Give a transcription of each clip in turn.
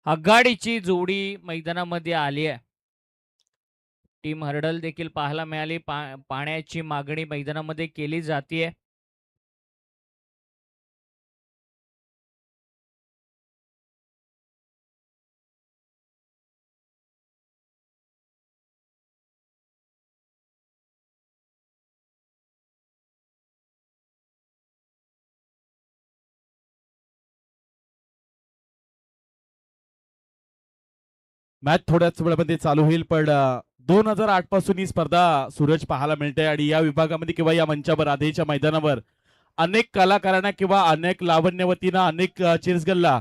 आघाडीची जोडी मैदानामध्ये आली आहे. टीम हर्डल देखील पाहायला मिळाली. पाण्याची मागणी मैदानामध्ये केली जातीये. मॅच थोड्याच वेळामध्ये चालू होईल, पण 2008 पासून ही स्पर्धा सूरज पाहायला मिळते आणि या विभागामध्ये किंवा या मंचावर आधीच्या मैदानावर अनेक कलाकारांना किंवा अनेक लावण्यवतींना अनेक चिरसगल्ला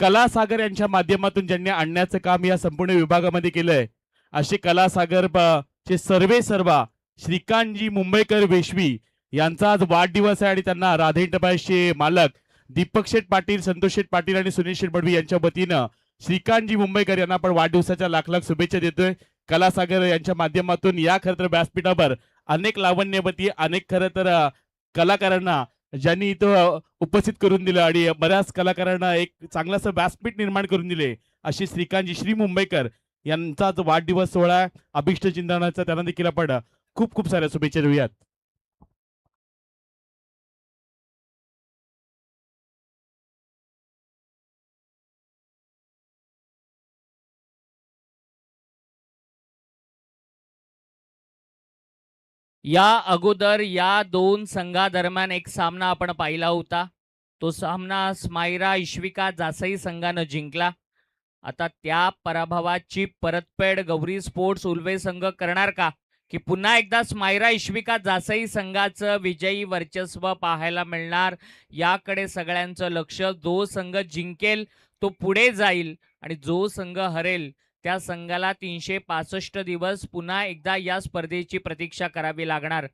कलासागर यांच्या माध्यमातून ज्यांनी आणण्याचं काम या संपूर्ण विभागामध्ये केलंय असे कलासागर चे सर्वा श्रीकांतजी मुंबईकर वेशवी यांचा आज वाढदिवस आहे आणि त्यांना राधे एंटरप्राइजचे मालक दीपक शेठ पाटील, संतोष शेठ पाटील आणि सुनील शेठ बडवी यांच्या वतीनं श्रीकांतजी मुंबईकर यांना आपण वाढदिवसाच्या लाख लाख शुभेच्छा देतोय. कलासागर यांच्या माध्यमातून या खरं तर व्यासपीठावर अनेक लावण्यवती, अनेक खरं तर कलाकारांना ज्यांनी इथं उपस्थित करून दिलं आणि बऱ्याच कलाकारांना एक चांगलंसं व्यासपीठ निर्माण करून दिले अशी श्रीकांतजी श्री मुंबईकर यांचा वाढदिवस सोहळा अभिष्ट चिंतनाचा त्यांना देखील आपण खूप खूप साऱ्या शुभेच्छा देऊयात. या अगोदर या दोन संघादरम्यान एक सामना आपण पाहिला होता. तो सामना स्मायरा इश्विका जासई संघानं जिंकला. आता त्या पराभवाची परतफेड गौरी स्पोर्ट्स उल्वे संघ करणार का, की पुन्हा एकदा स्मायरा इश्विका जासई संघाचं विजयी वर्चस्व पाहायला मिळणार? याकडे सगळ्यांचं लक्ष. जो संघ जिंकेल तो पुढे जाईल आणि जो संघ हरेल त्या संघाला 365 दिवस पुन्हा एकदा या स्पर्धेची प्रतीक्षा करावी लागणार.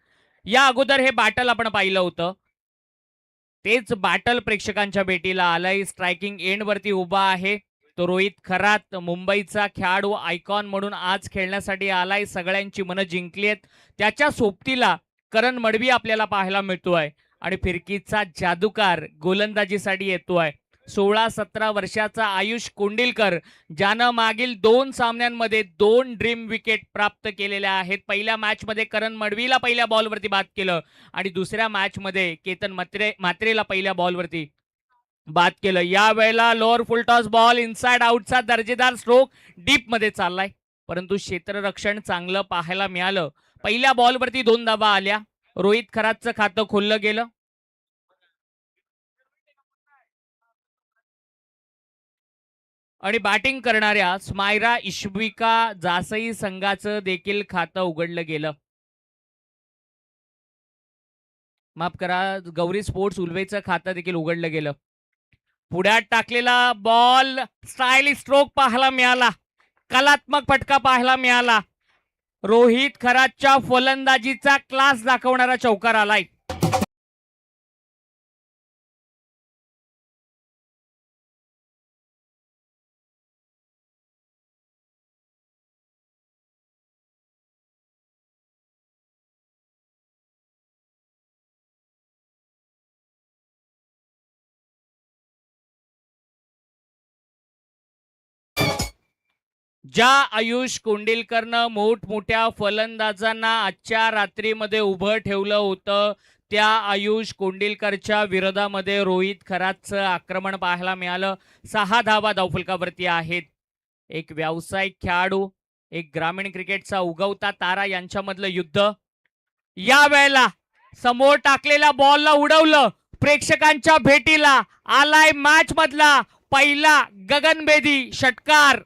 या अगोदर हे बॅटल आपण पाहिलं होतं. तेच बॅटल प्रेक्षकांच्या भेटीला आलंय. स्ट्रायकिंग एंड वरती उभा आहे तो रोहित खरात, मुंबईचा खेळाडू आयकॉन म्हणून आज खेळण्यासाठी आलाय. सगळ्यांची मनं जिंकली आहेत. त्याच्या सोबतीला करण मडवी आपल्याला पाहायला मिळतोय आणि फिरकीचा जादूकार गोलंदाजीसाठी येतोय. 16-17 वर्षाचा आयुष कोंडिलकर, ज्यानं मागील 2 सामन्यांमध्ये 2 ड्रीम विकेट प्राप्त केलेल्या आहेत. पहिल्या मॅचमध्ये करण मडवीला पहिल्या बॉलवरती बाद केलं आणि दुसऱ्या मॅचमध्ये केतन म्हात्रेला पहिल्या बॉलवरती बाद केलं. या वेळेला लोअर फुलटॉस बॉल इनसाइड आउटचा दर्जेदार स्ट्रोक डीप मध्ये चाललाय, परंतु क्षेत्ररक्षण चांगलं पाहायला मिळालं. पहिल्या बॉलवरती 2 धावा आल्या. रोहित खरातचं खातं खोललं गेलं आणि बॅटिंग करणाऱ्या स्मायरा इश्विका जासई संघाचं देखील खातं उघडलं गेलं. माफ करा, गौरी स्पोर्ट्स उल्वेचं खातं देखील उघडलं गेलं. पुढ्यात टाकलेला बॉल स्टायलिश स्ट्रोक पाहायला मिळाला. कलात्मक फटका पाहायला मिळाला. रोहित खरातच्या फलंदाजीचा क्लास दाखवणारा चौकार आलाय. ज्या आयुष कोंडिलकरनं मोठमोठ्या फलंदाजांना आजच्या रात्रीमध्ये उभं ठेवलं होतं, त्या आयुष कोंडिलकरच्या विरोधामध्ये रोहित खरातचं आक्रमण पाहायला मिळालं. 6 धावा धावफलकावरती आहेत. एक व्यावसायिक खेळाडू, एक ग्रामीण क्रिकेटचा उगवता तारा यांच्यामधलं युद्ध. या वेळेला समोर टाकलेल्या बॉलला उडवलं. प्रेक्षकांच्या भेटीला आलाय मॅच मधला पहिला गगनभेदी षटकार.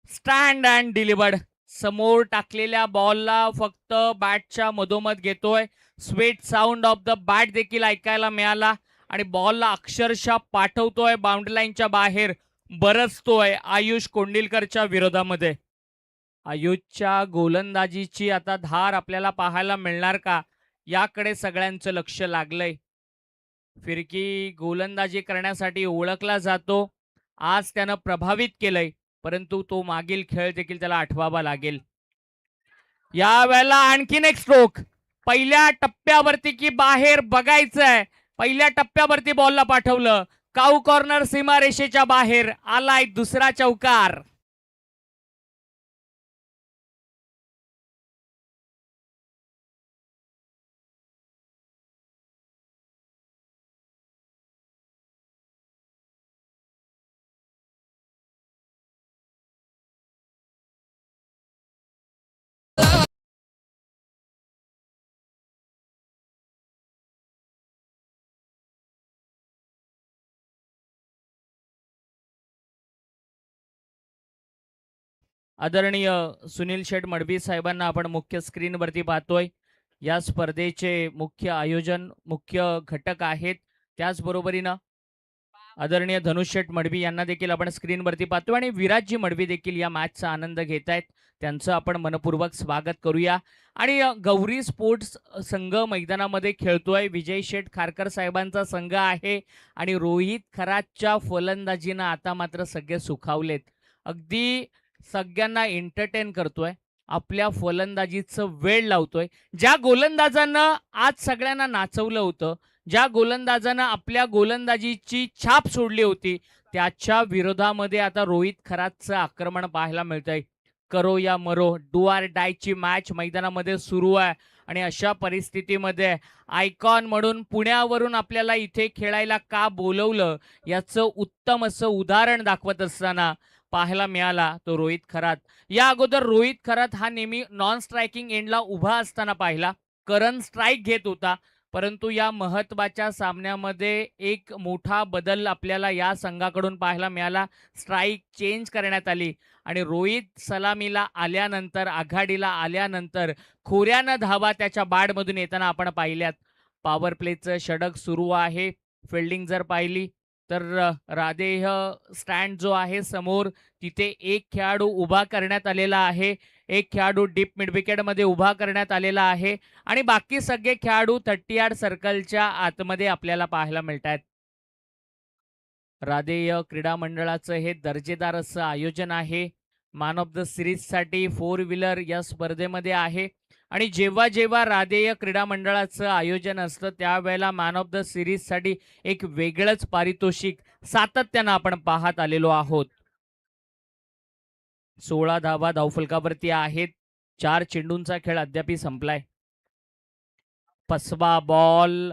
Stand and delivered. समोर टाकलेल्या बॉलला फक्त बॅटच्या मधोमध घेतोय. Sweet sound of the bat देखील ऐकायला मिळाला आणि बॉलला अक्षरशः पाठवतोय बाउंड्री लाईनच्या बाहेर. बरसतोय आयुष कोंडिलकरच्या विरोधामध्ये. आयुषच्या गोलंदाजीची आता धार आपल्याला पाहायला मिळणार का, याकडे सगळ्यांचं लक्ष लागलंय. फिरकी गोलंदाजी करण्यासाठी ओळखला जातो. आज त्यानं प्रभावित केलंय, परंतु तो मागील खेळ देखील त्याला आठवावा लागेल. यावेळेला आणखीन एक स्ट्रोक. पहिल्या टप्प्यावरती की बाहेर बघायचंय. पहिल्या टप्प्यावरती बॉलला पाठवलं. काऊ कॉर्नर सीमारेषेच्या बाहेर आलाय दुसरा चौकार. आदरणीय सुनील शेठ मडवी साहेबांना आपण मुख्य स्क्रीनवरती पाहतोय. या स्पर्धेचे मुख्य आयोजन, मुख्य घटक आहेत. त्याचबरोबरीनं आदरणीय धनुष शेठ मडवी यांना देखील आपण स्क्रीनवरती पाहतोय आणि विराजजी मडवी देखील या मॅचचा आनंद घेत आहेत. त्यांचं आपण मनपूर्वक स्वागत करूया. आणि गौरी स्पोर्ट्स संघ मैदानामध्ये खेळतोय. विजय शेठ खारकर साहेबांचा संघ आहे आणि रोहित खरातच्या फलंदाजीनं आता मात्र सगळे सुखावलेत. अगदी सगळ्यांना एंटरटेन करतोय. आपल्या फलंदाजीचं वेळ लावतोय. ज्या गोलंदाजानं आज सगळ्यांना नाचवलं होतं, ज्या गोलंदाजानं आपल्या गोलंदाजीची छाप सोडली होती, त्याच्या विरोधामध्ये आता रोहित खरातचं आक्रमण पाहायला मिळतंय. करो या मरो, डू आर डायची मॅच मैदानामध्ये सुरू आहे. आणि अशा परिस्थितीमध्ये आयकॉन म्हणून पुण्यावरून आपल्याला इथे खेळायला का बोलवलं, याचं उत्तम असं उदाहरण दाखवत असताना पाहायला मिळाला तो रोहित खरात. या अगोदर रोहित खरात हा नेहमी नॉन स्ट्रायकिंग एंडला उभा असताना पाहिला. करण स्ट्राईक घेत होता. परंतु या महत्त्वाच्या सामन्यामध्ये एक मोठा बदल आपल्याला या संघाकडून पाहायला मिळाला. स्ट्राईक चेंज करण्यात आली आणि रोहित सलामीला आल्यानंतर, आघाडीला आल्यानंतर खोऱ्यानं धावा त्याच्या बॅटमधून येताना आपण पाहिल्यात. पॉवर प्लेचं षटक सुरू आहे. फिल्डिंग जर पाहिली तर राधेय स्टँड जो आहे समोर, तिथे एक खेळाडू उभा करण्यात आलेला आहे. एक खेळाडू डीप मिड विकेटमध्ये उभा करण्यात आलेला आहे आणि बाकी सगळे खेळाडू 30 यार्ड सर्कलच्या आतमध्ये आपल्याला पाहायला मिळत आहेत. राधेय क्रीडा मंडळाचं हे दर्जेदार असं आयोजन आहे. मॅन ऑफ द सिरीजसाठी 4 व्हीलर या स्पर्धेमध्ये आहे आणि जेव्हा जेव्हा राधेय क्रीडा मंडळाचं आयोजन असतं त्यावेळेला मॅन ऑफ द सिरीजसाठी एक वेगळंच पारितोषिक सातत्यानं आपण पाहत आलेलो आहोत. 16 धावा धावफलकावरती आहेत. 4 चेंडूंचा खेळ अद्याप संपलाय. 5वा बॉल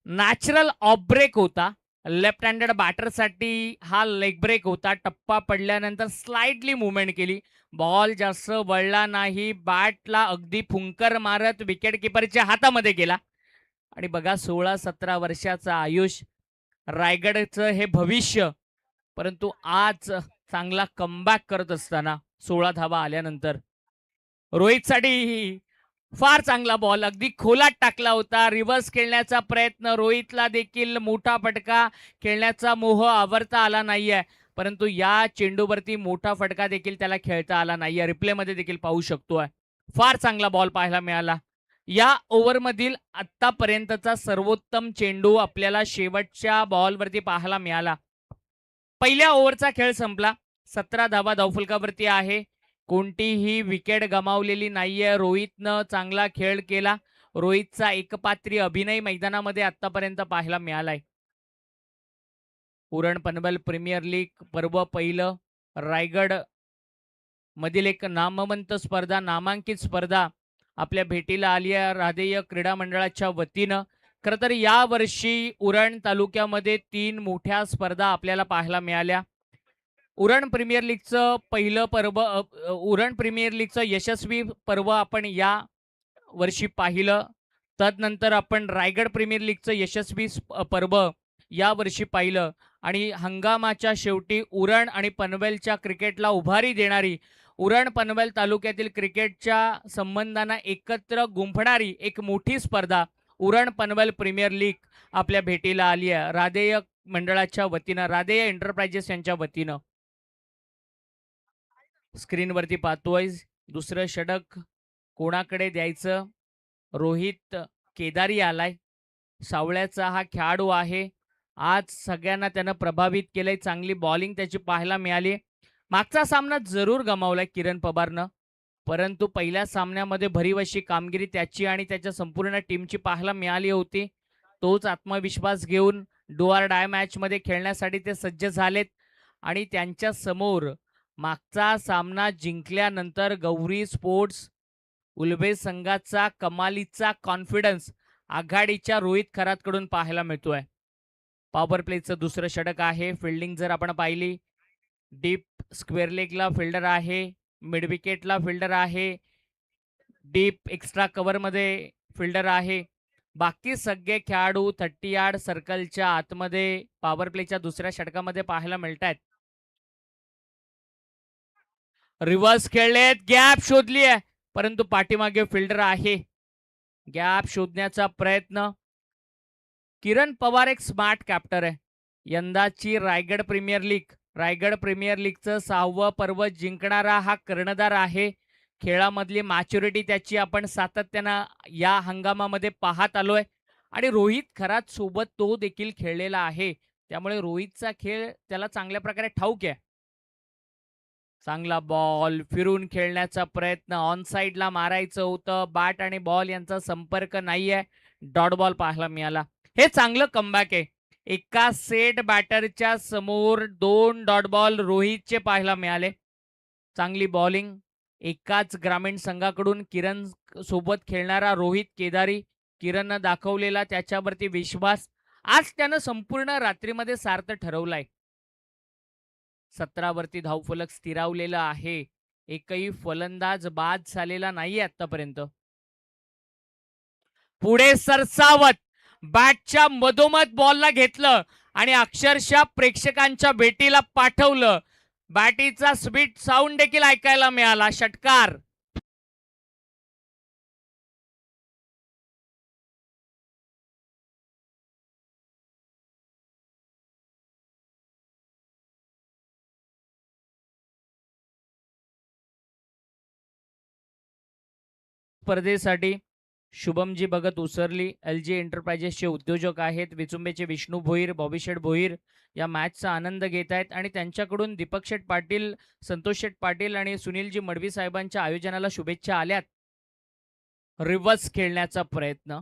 नॅचरल ऑफ ब्रेक होता. लेफ्ट हँडेड बॅटरसाठी हा लेग ब्रेक होता. टप्पा पडल्यानंतर स्लाइटली मुवमेंट केली. बॉल जास्त वळला नाही. बॅटला अगदी फुंकर मारत विकेट किपरच्या हातामध्ये गेला. आणि बघा 16-17 वर्षाचा आयुष, रायगडचं हे भविष्य, परंतु आज चांगला कमबॅक करत असताना 16 धावा आल्यानंतर रोहितसाठी फार चांगला बॉल, अगदी खोलात टाकला होता. रिव्हर्स खेळण्याचा प्रयत्न, रोहितला देखील मोठा फटका खेळण्याचा मोह आवरता आला नाहीये. परंतु या चेंडूवरती मोठा फटका देखील त्याला खेळता आला नाहीये. रिप्लेमध्ये देखील पाहू शकतोय. फार चांगला बॉल पाहायला मिळाला. या ओव्हरमधील आतापर्यंतचा सर्वोत्तम चेंडू आपल्याला शेवटच्या बॉलवरती पाहायला मिळाला. पहिल्या ओव्हरचा खेळ संपला. 17 धावा धावफलकावरती आहे. कोणतीही विकेट गमावलेली नाहीये. रोहितनं चांगला खेळ केला. रोहितचा एकपात्री अभिनय मैदानामध्ये आतापर्यंत पाहायला मिळालाय. उरण पनवेल प्रीमियर लीग पर्व पहिलं, रायगड मधील एक नामवंत स्पर्धा, नामांकित स्पर्धा आपल्या भेटीला आली आहे राधेय क्रीडा मंडळाच्या वतीनं. खरं तर यावर्षी उरण तालुक्यामध्ये 3 मोठ्या स्पर्धा आपल्याला पाहायला मिळाल्या. उरण प्रीमियर लीगचं पहिलं पर्व, उरण प्रीमियर लीगचं यशस्वी पर्व आपण या वर्षी पाहिलं. तदनंतर आपण रायगड प्रीमियर लीगचं यशस्वी पर्व या वर्षी पाहिलं आणि हंगामाच्या शेवटी उरण आणि पनवेलच्या क्रिकेटला उभारी देणारी, उरण पनवेल तालुक्यातील क्रिकेटच्या संबंधांना एकत्र गुंफणारी एक मोठी स्पर्धा उरण पनवेल प्रीमियर लीग आपल्या भेटीला आली आहे राधेय मंडळाच्या वतीनं, राधेय एंटरप्राइजेस यांच्या वतीनं. स्क्रीनवरती पाहतोय दुसरं षटक कोणाकडे द्यायचं. रोहित केदारी आलाय. सावळ्याचा हा खेळाडू आहे. आज सगळ्यांना त्यानं प्रभावित केलंय. चांगली बॉलिंग त्याची पाहायला मिळाली. मागचा सामना जरूर गमावलाय किरण पवारनं. परंतु पहिल्या सामन्यामध्ये भरीव अशी कामगिरी त्याची आणि त्याच्या संपूर्ण टीमची पाहायला मिळाली होती. तोच आत्मविश्वास घेऊन डू ऑर डाय मॅचमध्ये खेळण्यासाठी ते सज्ज झालेत आणि त्यांच्या समोर मागचा सामना जिंकल्यानंतर गौरी स्पोर्ट्स उल्बे संघाचा कमालीचा कॉन्फिडन्स आघाडीच्या रोहित खरातकडून पाहायला मिळतोय. पॉवर प्लेचं दुसरं षटक आहे. फिल्डिंग जर आपण पाहिली, डीप स्क्वेअर लेगला फिल्डर आहे, मिड विकेटला फिल्डर आहे, डीप एक्स्ट्रा कव्हरमध्ये फिल्डर आहे. बाकी सगळे खेळाडू 30 यार्ड सर्कलच्या आतमध्ये पॉवर प्लेच्या दुसऱ्या षटकामध्ये पाहायला मिळत आहेत. रिव्हर्स खेळलेत, गॅप शोधली आहे, परंतु पाठीमागे फिल्डर आहे. गॅप शोधण्याचा प्रयत्न. किरण पवार एक स्मार्ट कॅप्टर आहे. यंदाची रायगड प्रीमियर लीगचं 6वं पर्व जिंकणारा हा कर्णधार आहे. खेळामधली मॅच्युरिटी त्याची आपण सातत्यानं या हंगामामध्ये पाहत आलोय आणि रोहित खरात सोबत तो देखील खेळलेला आहे. त्यामुळे रोहितचा खेळ त्याला चांगल्या प्रकारे ठाऊक आहे. चांगला बॉल फिरून खेळण्याचा प्रयत्न, ऑन साइडला मारायचं होतं. बॅट आणि बॉल यांचा संपर्क नाहीये. डॉट बॉल पाहायला मिळाला. हे चांगलं कमबॅक आहे. एका सेट बॅटरच्या समोर 2 डॉट बॉल रोहितचे पाहायला मिळाले. चांगली बॉलिंग. एकाच ग्रामीण संघाकडून किरण सोबत खेळणारा रोहित केदारी. किरणनं दाखवलेला त्याच्यावरती विश्वास आज त्यानं संपूर्ण रात्रीमध्ये सार्थ ठरवलाय. 17 वरती धावफलक स्थिरावलेला आहे. एकही फलंदाज बाद झालेला नाहीये आतापर्यंत. पुढे सरसावत बॅटच्या मधोमध बॉलला घेतलं आणि अक्षरशः प्रेक्षकांच्या भेटीला पाठवलं. बॅटीचा स्वीट साऊंड देखील ऐकायला मिळाला. षटकार. स्पर्धेसाठी शुभमजी भगत उसरली, LG एंटरप्राइजेसचे उद्योजक आहेत. विचुंबेचे विष्णू भोईर, बॉबीशेठ भोईर या मॅचचा आनंद घेत आहेत आणि त्यांच्याकडून दीपक शेठ पाटील, संतोष शेठ पाटील आणि सुनीलजी मडवी साहेबांच्या आयोजनाला शुभेच्छा आल्यात. रिव्हर्स खेळण्याचा प्रयत्न.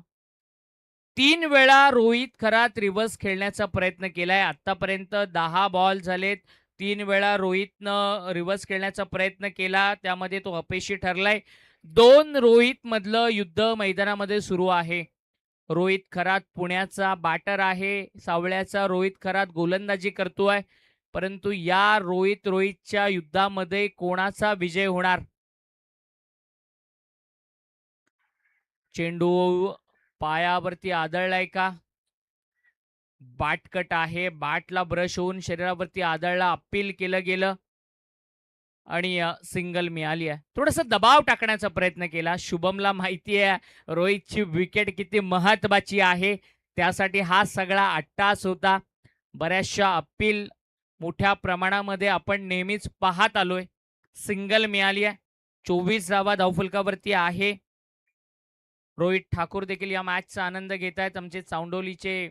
3 वेळा रोहित खरात रिव्हर्स खेळण्याचा प्रयत्न केलाय. आतापर्यंत 10 बॉल झालेत. 3 वेळा रोहितनं रिव्हर्स खेळण्याचा प्रयत्न केला, त्यामध्ये तो अपयशी ठरलाय. 2 रोहित मधलं युद्ध मैदानामध्ये सुरू आहे. रोहित खरात पुण्याचा बॅटर आहे. सावळ्याचा रोहित खरात गोलंदाजी करतोय. परंतु या रोहितच्या युद्धामध्ये कोणाचा विजय होणार? चेंडू पायावरती आदळलाय का? बाटकट आहे. बॅटला ब्रश होऊन शरीरावरती आदळला. अपील केलं गेलं आणि सिंगल मिळाली आहे. थोडंसं दबाव टाकण्याचा प्रयत्न केला. शुभमला माहिती आहे रोहितची विकेट किती महत्वाची आहे. त्यासाठी हा सगळा अट्टास होता. बऱ्याचशा अपील मोठ्या प्रमाणामध्ये आपण नेहमीच पाहत आलोय. सिंगल मिळाली आहे. 24 धावा धावफलकावरती आहे. रोहित ठाकूर देखील या मॅचचा आनंद घेत आहेत. आमचे चांडोलीचे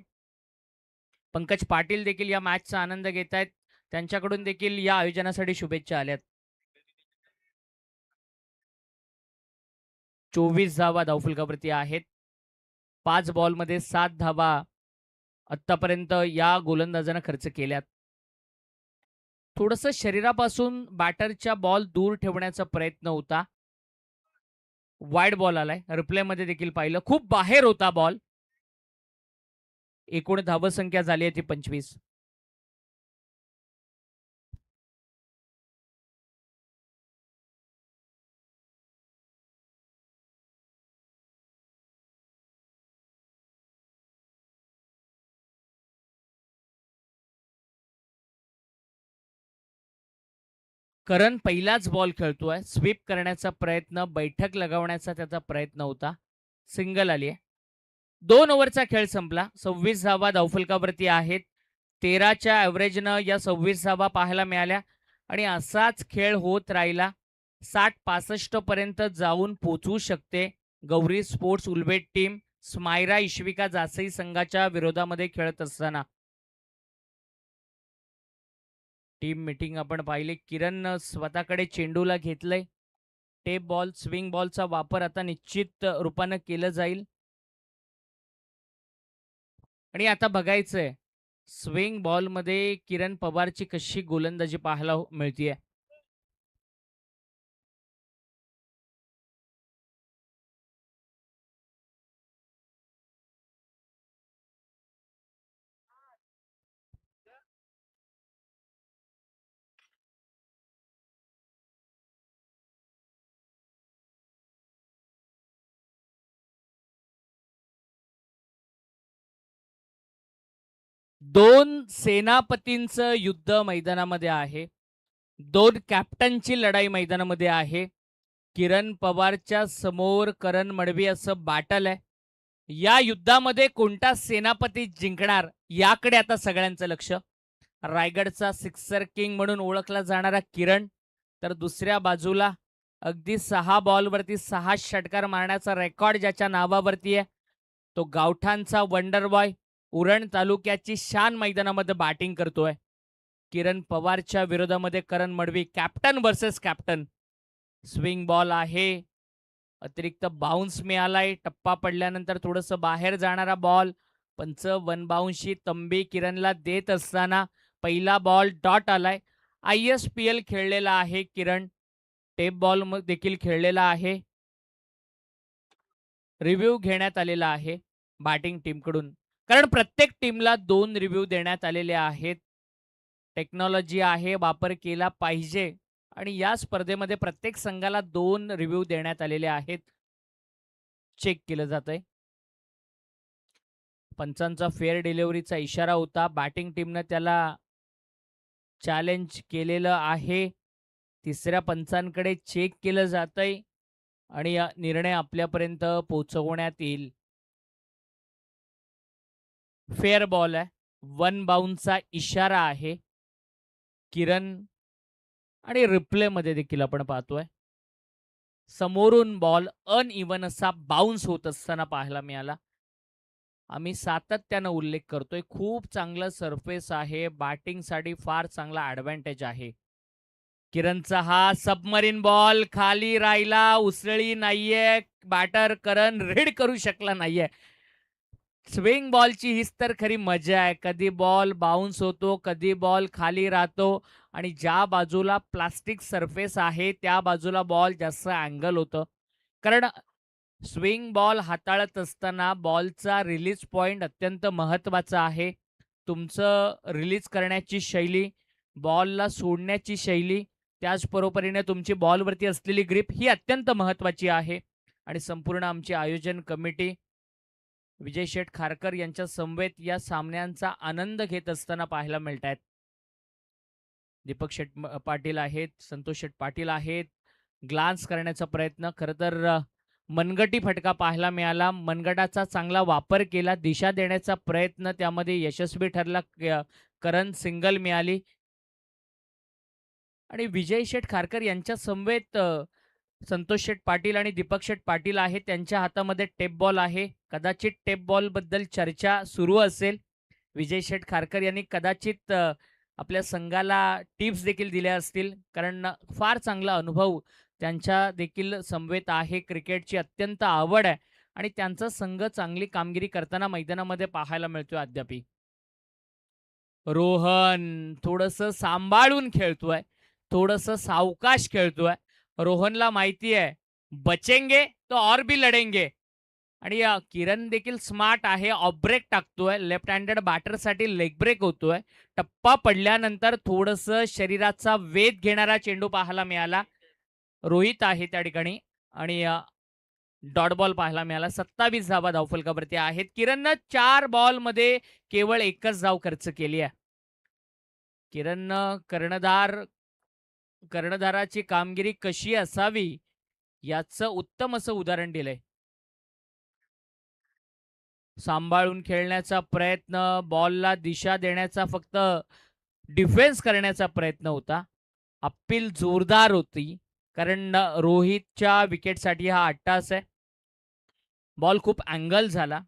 पंकज पाटील देखील या मॅचचा आनंद घेत आहेत. त्यांच्याकडून देखील या आयोजनासाठी शुभेच्छा आल्यात. 24 धावा धावफलकावरती आहेत. 5 बॉलमध्ये 7 धावा आतापर्यंत या गोलंदाजानं खर्च केल्यात. थोडंसं शरीरापासून बॅटरच्या बॉल दूर ठेवण्याचा प्रयत्न होता. वाईड बॉल आलाय. रिप्लेमध्ये देखील पाहिलं, खूप बाहेर होता बॉल. एकूण धावसंख्या झाली आहे ती 25. करण पहिलाच बॉल खेळतोय. स्वीप करण्याचा प्रयत्न, बैठक लगावण्याचा त्याचा प्रयत्न होता. सिंगल आली आहे. 2 ओव्हरचा खेळ संपला. 26 धावा धावफलकावरती आहेत. 13च्या ॲव्हरेजनं या 26 धावा पाहायला मिळाल्या आणि असाच खेळ होत राहिला 60-65 पर्यंत जाऊन पोचू शकते गौरी स्पोर्ट्स उल्बेट टीम. स्मायरा इश्विका जासई संघाच्या विरोधामध्ये खेळत असताना टीम मीटिंग आपण पाहिली. किरण स्वतःकडे चेंडूला घेतलंय. टेप बॉल, स्विंग बॉलचा वापर आता निश्चित रूपानं केलं जाईल. आणि आता बघायचंय स्विंग बॉलमध्ये किरण पवारची कशी गोलंदाजी पाहायला मिळतीये. दोन सेनापतींचं युद्ध मैदानामध्ये आहे. दोन कॅप्टनची लढाई मैदानामध्ये आहे. किरण पवारच्या समोर करण मडवी असं बाटल आहे. या युद्धामध्ये कोणता सेनापती जिंकणार याकडे आता सगळ्यांचं लक्ष. रायगडचा सिक्सर किंग म्हणून ओळखला जाणारा किरण, तर दुसऱ्या बाजूला अगदी 6 बॉलवरती 6 षटकार मारण्याचा रेकॉर्ड ज्याच्या नावावरती आहे, तो गावठाणचा वंडर बॉय, उरण तालुक्याची शान मैदानामध्ये बॅटिंग करतोय. किरण पवारच्या विरोधामध्ये Karan Madvi, captain versus captain. Swing ball आहे, अतिरिक्त बाउन्स मिळालाय. टप्पा पडल्यानंतर थोडंसं बाहेर जाणारा बॉल. पंच वन बाउन्सची तंबी किरणला देत असताना पहिला बॉल डॉट आलाय. ISPL खेळलेला आहे किरण. टेप बॉल देखील खेळलेला आहे. रिव्ह्यू घेण्यात आलेला आहे बॅटिंग टीमकडून. कारण प्रत्येक टीमला 2 रिव्ह्यू देण्यात आलेले आहेत. टेक्नॉलॉजी आहे, वापर केला पाहिजे आणि या स्पर्धेमध्ये प्रत्येक संघाला 2 रिव्ह्यू देण्यात आलेले आहेत. चेक केलं जातंय. पंचांचा फेअर डिलिव्हरीचा इशारा होता. बॅटिंग टीमनं त्याला चॅलेंज केलेलं आहे. तिसऱ्या पंचांकडे चेक केलं जातंय आणि या निर्णय आपल्यापर्यंत पोहोचवण्यात येईल. फेअर बॉल आहे. वन बाउन्सचा इशारा आहे. किरण आणि रिप्लेमध्ये देखील आपण पाहतोय समोरून बॉल अनइवन असा बाउन्स होत असताना पाहायला मिळाला. आम्ही सातत्यानं उल्लेख करतोय, खूप चांगलं सरफेस आहे, बॅटिंगसाठी फार चांगला ॲडव्हान्टेज आहे. किरणचा हा सबमरीन बॉल खाली राहिला, उसळी नाहीये. बॅटर करण रीड करू शकला नाहीये. स्विंग बॉलची हीच तर खरी मजा आहे. कधी बॉल बाउन्स होतो, कधी बॉल खाली राहतो आणि ज्या बाजूला प्लास्टिक सरफेस आहे त्या बाजूला बॉल जास्त अँगल होतं. कारण स्विंग बॉल हाताळत असताना बॉलचा रिलीज पॉइंट अत्यंत महत्त्वाचा आहे. तुमचं रिलीज करण्याची शैली, बॉलला सोडण्याची शैली, त्याचबरोबरीने तुमची बॉलवरती असलेली ग्रिप ही अत्यंत महत्त्वाची आहे. आणि संपूर्ण आमची आयोजन कमिटी विजय शेठ खारकर यांच्या समवेत या सामन्यांचा आनंद घेत असताना पाहायला मिळत आहेत. दीपक शेठ पाटील आहेत, संतोष शेठ पाटील आहेत. ग्लान्स करण्याचा प्रयत्न, खरं तर मनगटी फटका पाहायला मिळाला. मनगटाचा चांगला वापर केला, दिशा देण्याचा प्रयत्न त्यामध्ये यशस्वी ठरला. करण सिंगल मिळाली आणि विजय शेठ खारकर यांच्या समवेत संतोष शेठ पाटील आणि दीपक शेठ पाटील आहेत. त्यांच्या हातामध्ये टेप बॉल आहे. कदाचित टेप बॉलबद्दल चर्चा सुरू असेल. विजय शेठ खारकर यांनी कदाचित आपल्या संघाला टिप्स देखील दिल्या असतील, कारण फार चांगला अनुभव त्यांच्या देखील समवेत आहे. क्रिकेटची अत्यंत आवड आहे आणि त्यांचा संघ चांगली कामगिरी करताना मैदानामध्ये पाहायला मिळतोय अद्यापही. रोहन थोडंसं सांभाळून खेळतोय, थोडंसं सावकाश खेळतोय. रोहनला माहिती आहे बचेंगे तो और भी लढेंगे. आणि किरण देखील स्मार्ट आहे, ऑफ ब्रेक टाकतोय. लेफ्ट हँडेड बॅटरसाठी लेग ब्रेक होतोय. टप्पा पडल्यानंतर थोडंसं शरीराचा वेध घेणारा चेंडू पाहायला मिळाला. रोहित आहे त्या ठिकाणी आणि डॉट बॉल पाहायला मिळाला. 27 धावा धावफलकावरती आहेत. किरणनं 4 बॉलमध्ये केवळ 1च धाव खर्च केली आहे. किरणनं कर्णधाराची कामगिरी कशी असावी याचं उत्तम असं उदाहरण दिलंय. सांभाळून खेळण्याचा प्रयत्न, बॉलला दिशा देण्याचा, फक्त डिफेन्स करण्याचा प्रयत्न होता. अपील जोरदार होती, कारण रोहितच्या विकेटसाठी हा 8 तास आहे. बॉल खूप अँगल झाला.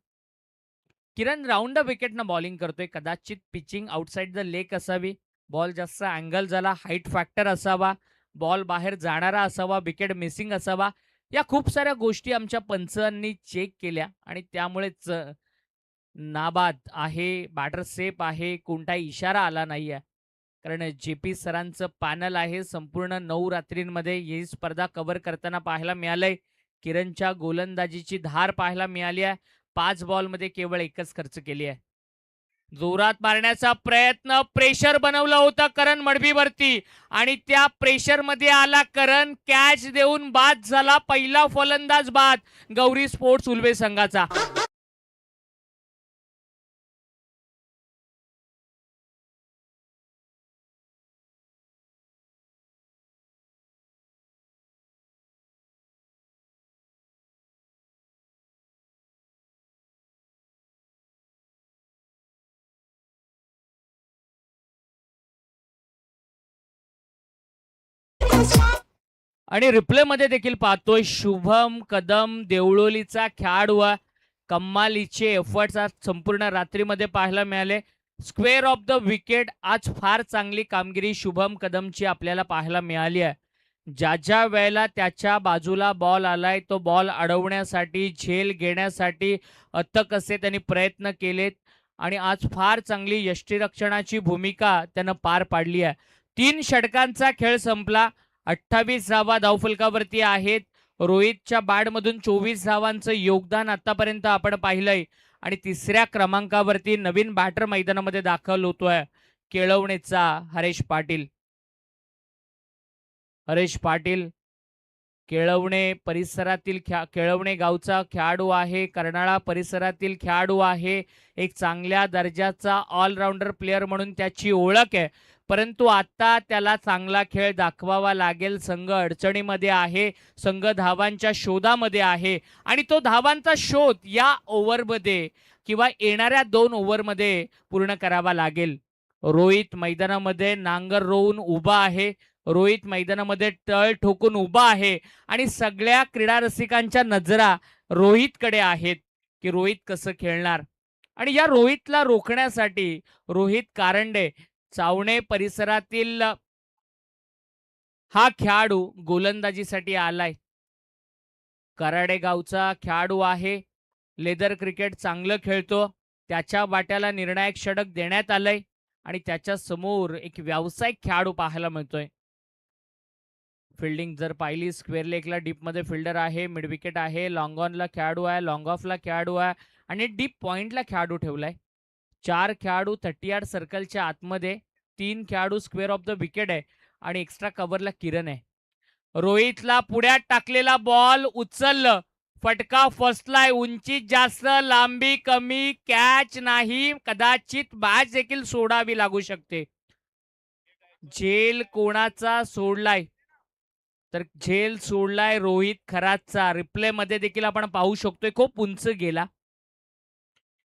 किरण राउंड द विकेटनं बॉलिंग करतोय. कदाचित पिचिंग आउटसाइड द लेग असावी. बॉल जास्त अँगल झाला, हाईट फॅक्टर असावा, बॉल बाहेर जाणारा असावा, विकेट मिसिंग असावा. या खूप साऱ्या गोष्टी आमच्या पंचांनी चेक केल्या आणि त्यामुळेच नाबाद आहे, बॅटर सेफ आहे, कोणताही इशारा आला नाहीये. कारण जे-पी सरांचं पॅनल आहे. संपूर्ण 9 रात्रींमध्ये ही स्पर्धा कव्हर करताना पाहायला मिळालंय. किरणच्या गोलंदाजीची धार पाहायला मिळाली आहे. 5 बॉलमध्ये केवळ 1च खर्च केली आहे. जोरात मारण्याचा प्रयत्न, प्रेशर बनवलं होतं करण मडबीवरती आणि त्या प्रेशरमध्ये आला करण. कॅच देऊन बाद झाला. पहिला फलंदाज बाद गौरी स्पोर्ट्स उल्वे संघाचा. आणि रिप्लेमध्ये देखील पाहतोय शुभम कदम देवळोलीचा खेळाडू आहे. कमालीचे एफर्ट्स आज संपूर्ण रात्रीमध्ये पाहायला मिळाले. स्क्वेअर ऑफ द विकेट आज फार चांगली कामगिरी शुभम कदमची आपल्याला पाहायला मिळाली आहे. ज्या ज्या वेळेला त्याच्या बाजूला बॉल आलाय तो बॉल अडवण्यासाठी, झेल घेण्यासाठी अथक असे त्यांनी प्रयत्न केलेत आणि आज फार चांगली यष्टीरक्षणाची भूमिका त्यानं पार पाडली आहे. 3 षटकांचा खेळ संपला. 28 धावा धावफलकावरती आहेत. रोहितच्या बॅटमधून 24 धावांचं योगदान आतापर्यंत आपण पाहिलंय आणि तिसऱ्या क्रमांकावरती नवीन बॅटर मैदानामध्ये दाखल होतोय केळवणेचा हरेश पाटील. हरेश पाटील केळवणे परिसरातील केळवणे गावचा खेळाडू आहे. कर्नाळा परिसरातील खेळाडू आहे. एक चांगल्या दर्जाचा ऑलराऊंडर प्लेयर म्हणून त्याची ओळख आहे. परंतु आता त्याला चांगला खेळ दाखवावा लागेल. संघ अडचणीमध्ये आहे. संघ धावांच्या शोधामध्ये आहे आणि तो धावांचा शोध या ओव्हरमध्ये किंवा येणाऱ्या 2 ओव्हरमध्ये पूर्ण करावा लागेल. रोहित मैदानामध्ये नांगर रोवून उभा आहे. रोहित मैदानामध्ये तळ ठोकून उभा आहे आणि सगळ्या क्रीडा रसिकांच्या नजरा रोहितकडे आहेत की रोहित कसं खेळणार. आणि या रोहितला रोखण्यासाठी रोहित कारंडे चावणे परिसरातील हा खेळाडू गोलंदाजीसाठी आलाय. कराडे गावचा खेळाडू आहे. लेदर क्रिकेट चांगलं खेळतो. त्याच्या वाट्याला निर्णायक षटक देण्यात आलंय आणि त्याच्या समोर एक व्यावसायिक खेळाडू पाहायला मिळतोय. फिल्डिंग जर पाहिली स्क्वेअर लेगला डीपमध्ये फिल्डर आहे, मिड विकेट आहे, लॉंग ऑनला खेळाडू आहे, लॉंग ऑफला खेळाडू आहे आणि डीप पॉइंटला खेळाडू ठेवलाय. 4 खेळाडू 30 यार्ड सर्कलच्या आतमध्ये, 3 खेळाडू स्क्वेअर ऑफ द विकेट आहे आणि एक्स्ट्रा कव्हरला किरण आहे. रोहितला पुढ्यात टाकलेला बॉल उचललं. फटका फसलाय. उंची जास्त, लांबी कमी, कॅच नाही. कदाचित बॅच देखील सोडावी लागू शकते. झेल कोणाचा सोडलाय तर झेल सोडलाय रोहित खरातचा. रिप्लेमध्ये देखील आपण पाहू शकतोय खूप उंच गेला.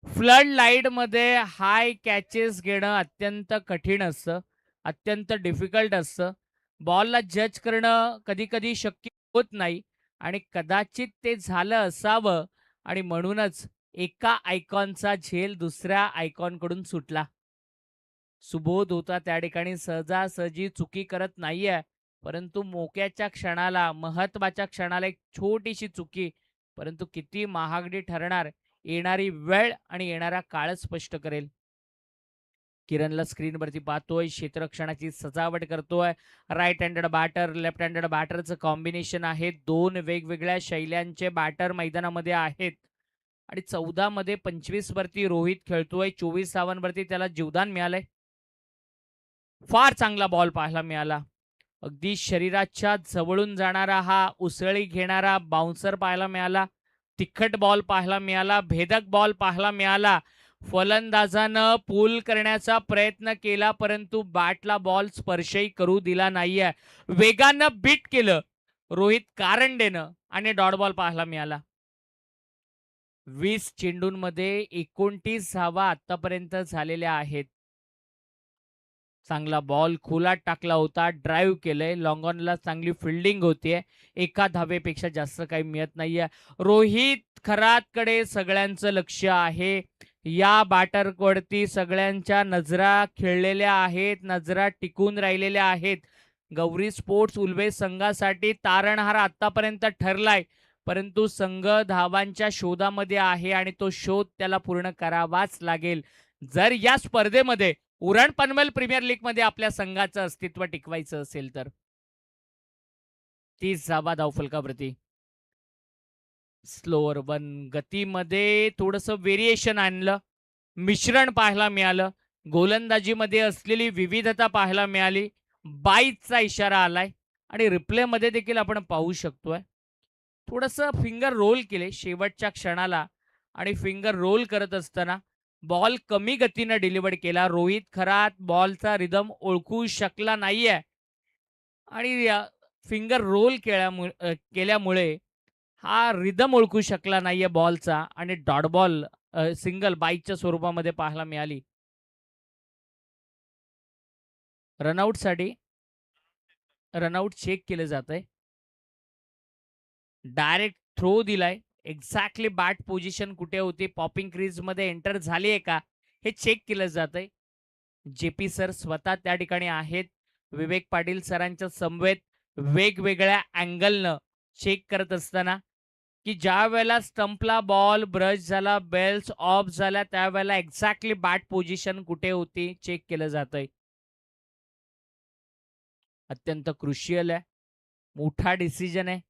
फ्लड लाईटमध्ये हाय कॅचेस घेणं अत्यंत कठीण असतं, अत्यंत डिफिकल्ट असतं. बॉलला जज करणं कधी-कधी शक्य होत नाही आणि कदाचित ते झालं असावं आणि म्हणूनच एका आयकॉनचा झेल दुसऱ्या आयकॉनकडून सुटला. सुबोध होता त्या ठिकाणी सहजासहजी चुकी करत नाहीये. परंतु मोक्याच्या क्षणाला, महत्त्वाच्या क्षणाला एक छोटीशी चुकी, परंतु किती महागडी ठरणार येणारी वेळ आणि येणारा काळ स्पष्ट करेल. किरणला स्क्रीनवरती पाहतोय. क्षेत्ररक्षणाची सजावट करतोय. Right handed batter, left handed बॅटरचं कॉम्बिनेशन आहे. 2 वेगवेगळ्या शैल्यांचे बॅटर मैदानामध्ये आहेत आणि 14 मध्ये 25 वरती रोहित खेळतोय. 24 धावांवरती त्याला जीवदान मिळालंय. फार चांगला बॉल पाहायला मिळाला. अगदी शरीराच्या जवळून जाणारा हा उसळी घेणारा बाउन्सर पाहायला मिळाला. तिखट बॉल पाहायला मिळाला. भेदक बॉल पाहायला मिळाला. फलंदाजानं पूल करण्याचा प्रयत्न केला परंतु बॅटला बॉल स्पर्शही करू दिला नाहीये. वेगानं बीट केलं रोहित कारंडेनं आणि डॉट बॉल पाहायला मिळाला. 20 चेंडूंमध्ये 29 धावा आतापर्यंत झालेल्या आहेत. चांगला बॉल खोलात टाकला होता. ड्राईव्ह केलंय. लॉंग ऑनला चांगली फील्डिंग होतीये. एका धावेपेक्षा जास्त काही मिळत नाहीये. रोहित खरातकडे सगळ्यांचं लक्ष आहे. या बॅटरवरती सगळ्यांच्या नजरा खिळलेल्या आहेत. नजरा टिकून राहिलेल्या आहेत. गौरी स्पोर्ट्स उल्वे संघासाठी तारणहार आतापर्यंत ठरलाय. परंतु संघ धावांच्या शोधामध्ये आहे आणि तो शोध त्याला पूर्ण करावाच लागेल. जर या स्पर्धेमध्ये उरण पनवेल प्रीमियर लीग मध्ये आपल्या संघाचं अस्तित्व टिकवायचं असेल तर 30 धावा धावफलकावरती. स्लोअर वन गतीमध्ये थोडंसं व्हेरिएशन आणलं. मिश्रण पाहायला मिळालं. गोलंदाजीमध्ये असलेली विविधता पाहायला मिळाली. बाईचा इशारा आलाय आणि रिप्लेमध्ये देखील आपण पाहू शकतोय. थोडंसं फिंगर रोल केले शेवटच्या क्षणाला आणि फिंगर रोल करत असताना बॉल कमी गतीनं डिलिव्हर केला. रोहित खरात बॉलचा रिदम ओळखू शकला नाहीये आणि फिंगर रोल केल्यामुळे हा रिदम ओळखू शकला नाहीये बॉलचा आणि डॉट बॉल सिंगल बाईकच्या स्वरूपामध्ये पाहायला मिळाली. रनआउटसाठी रनआउट चेक केलं जातंय. डायरेक्ट थ्रो दिलाय. एक्झॅक्टली बॅट पोझिशन कुठे होती, पॉपिंग क्रीजमध्ये एंटर झाली आहे का, हे चेक केलं जातंय. जे-पी सर स्वतः त्या ठिकाणी आहेत. विवेक पाटील सरांच्या समवेत वेगवेगळ्या अँगलनं चेक करत असताना, की ज्या वेळेला स्टंपला बॉल ब्रश झाला, बेल्स ऑफ झाल्या, त्यावेळेला एक्झॅक्टली बॅट पोझिशन कुठे होती चेक केलं जातंय. अत्यंत क्रुशियल आहे. मोठा डिसिजन आहे.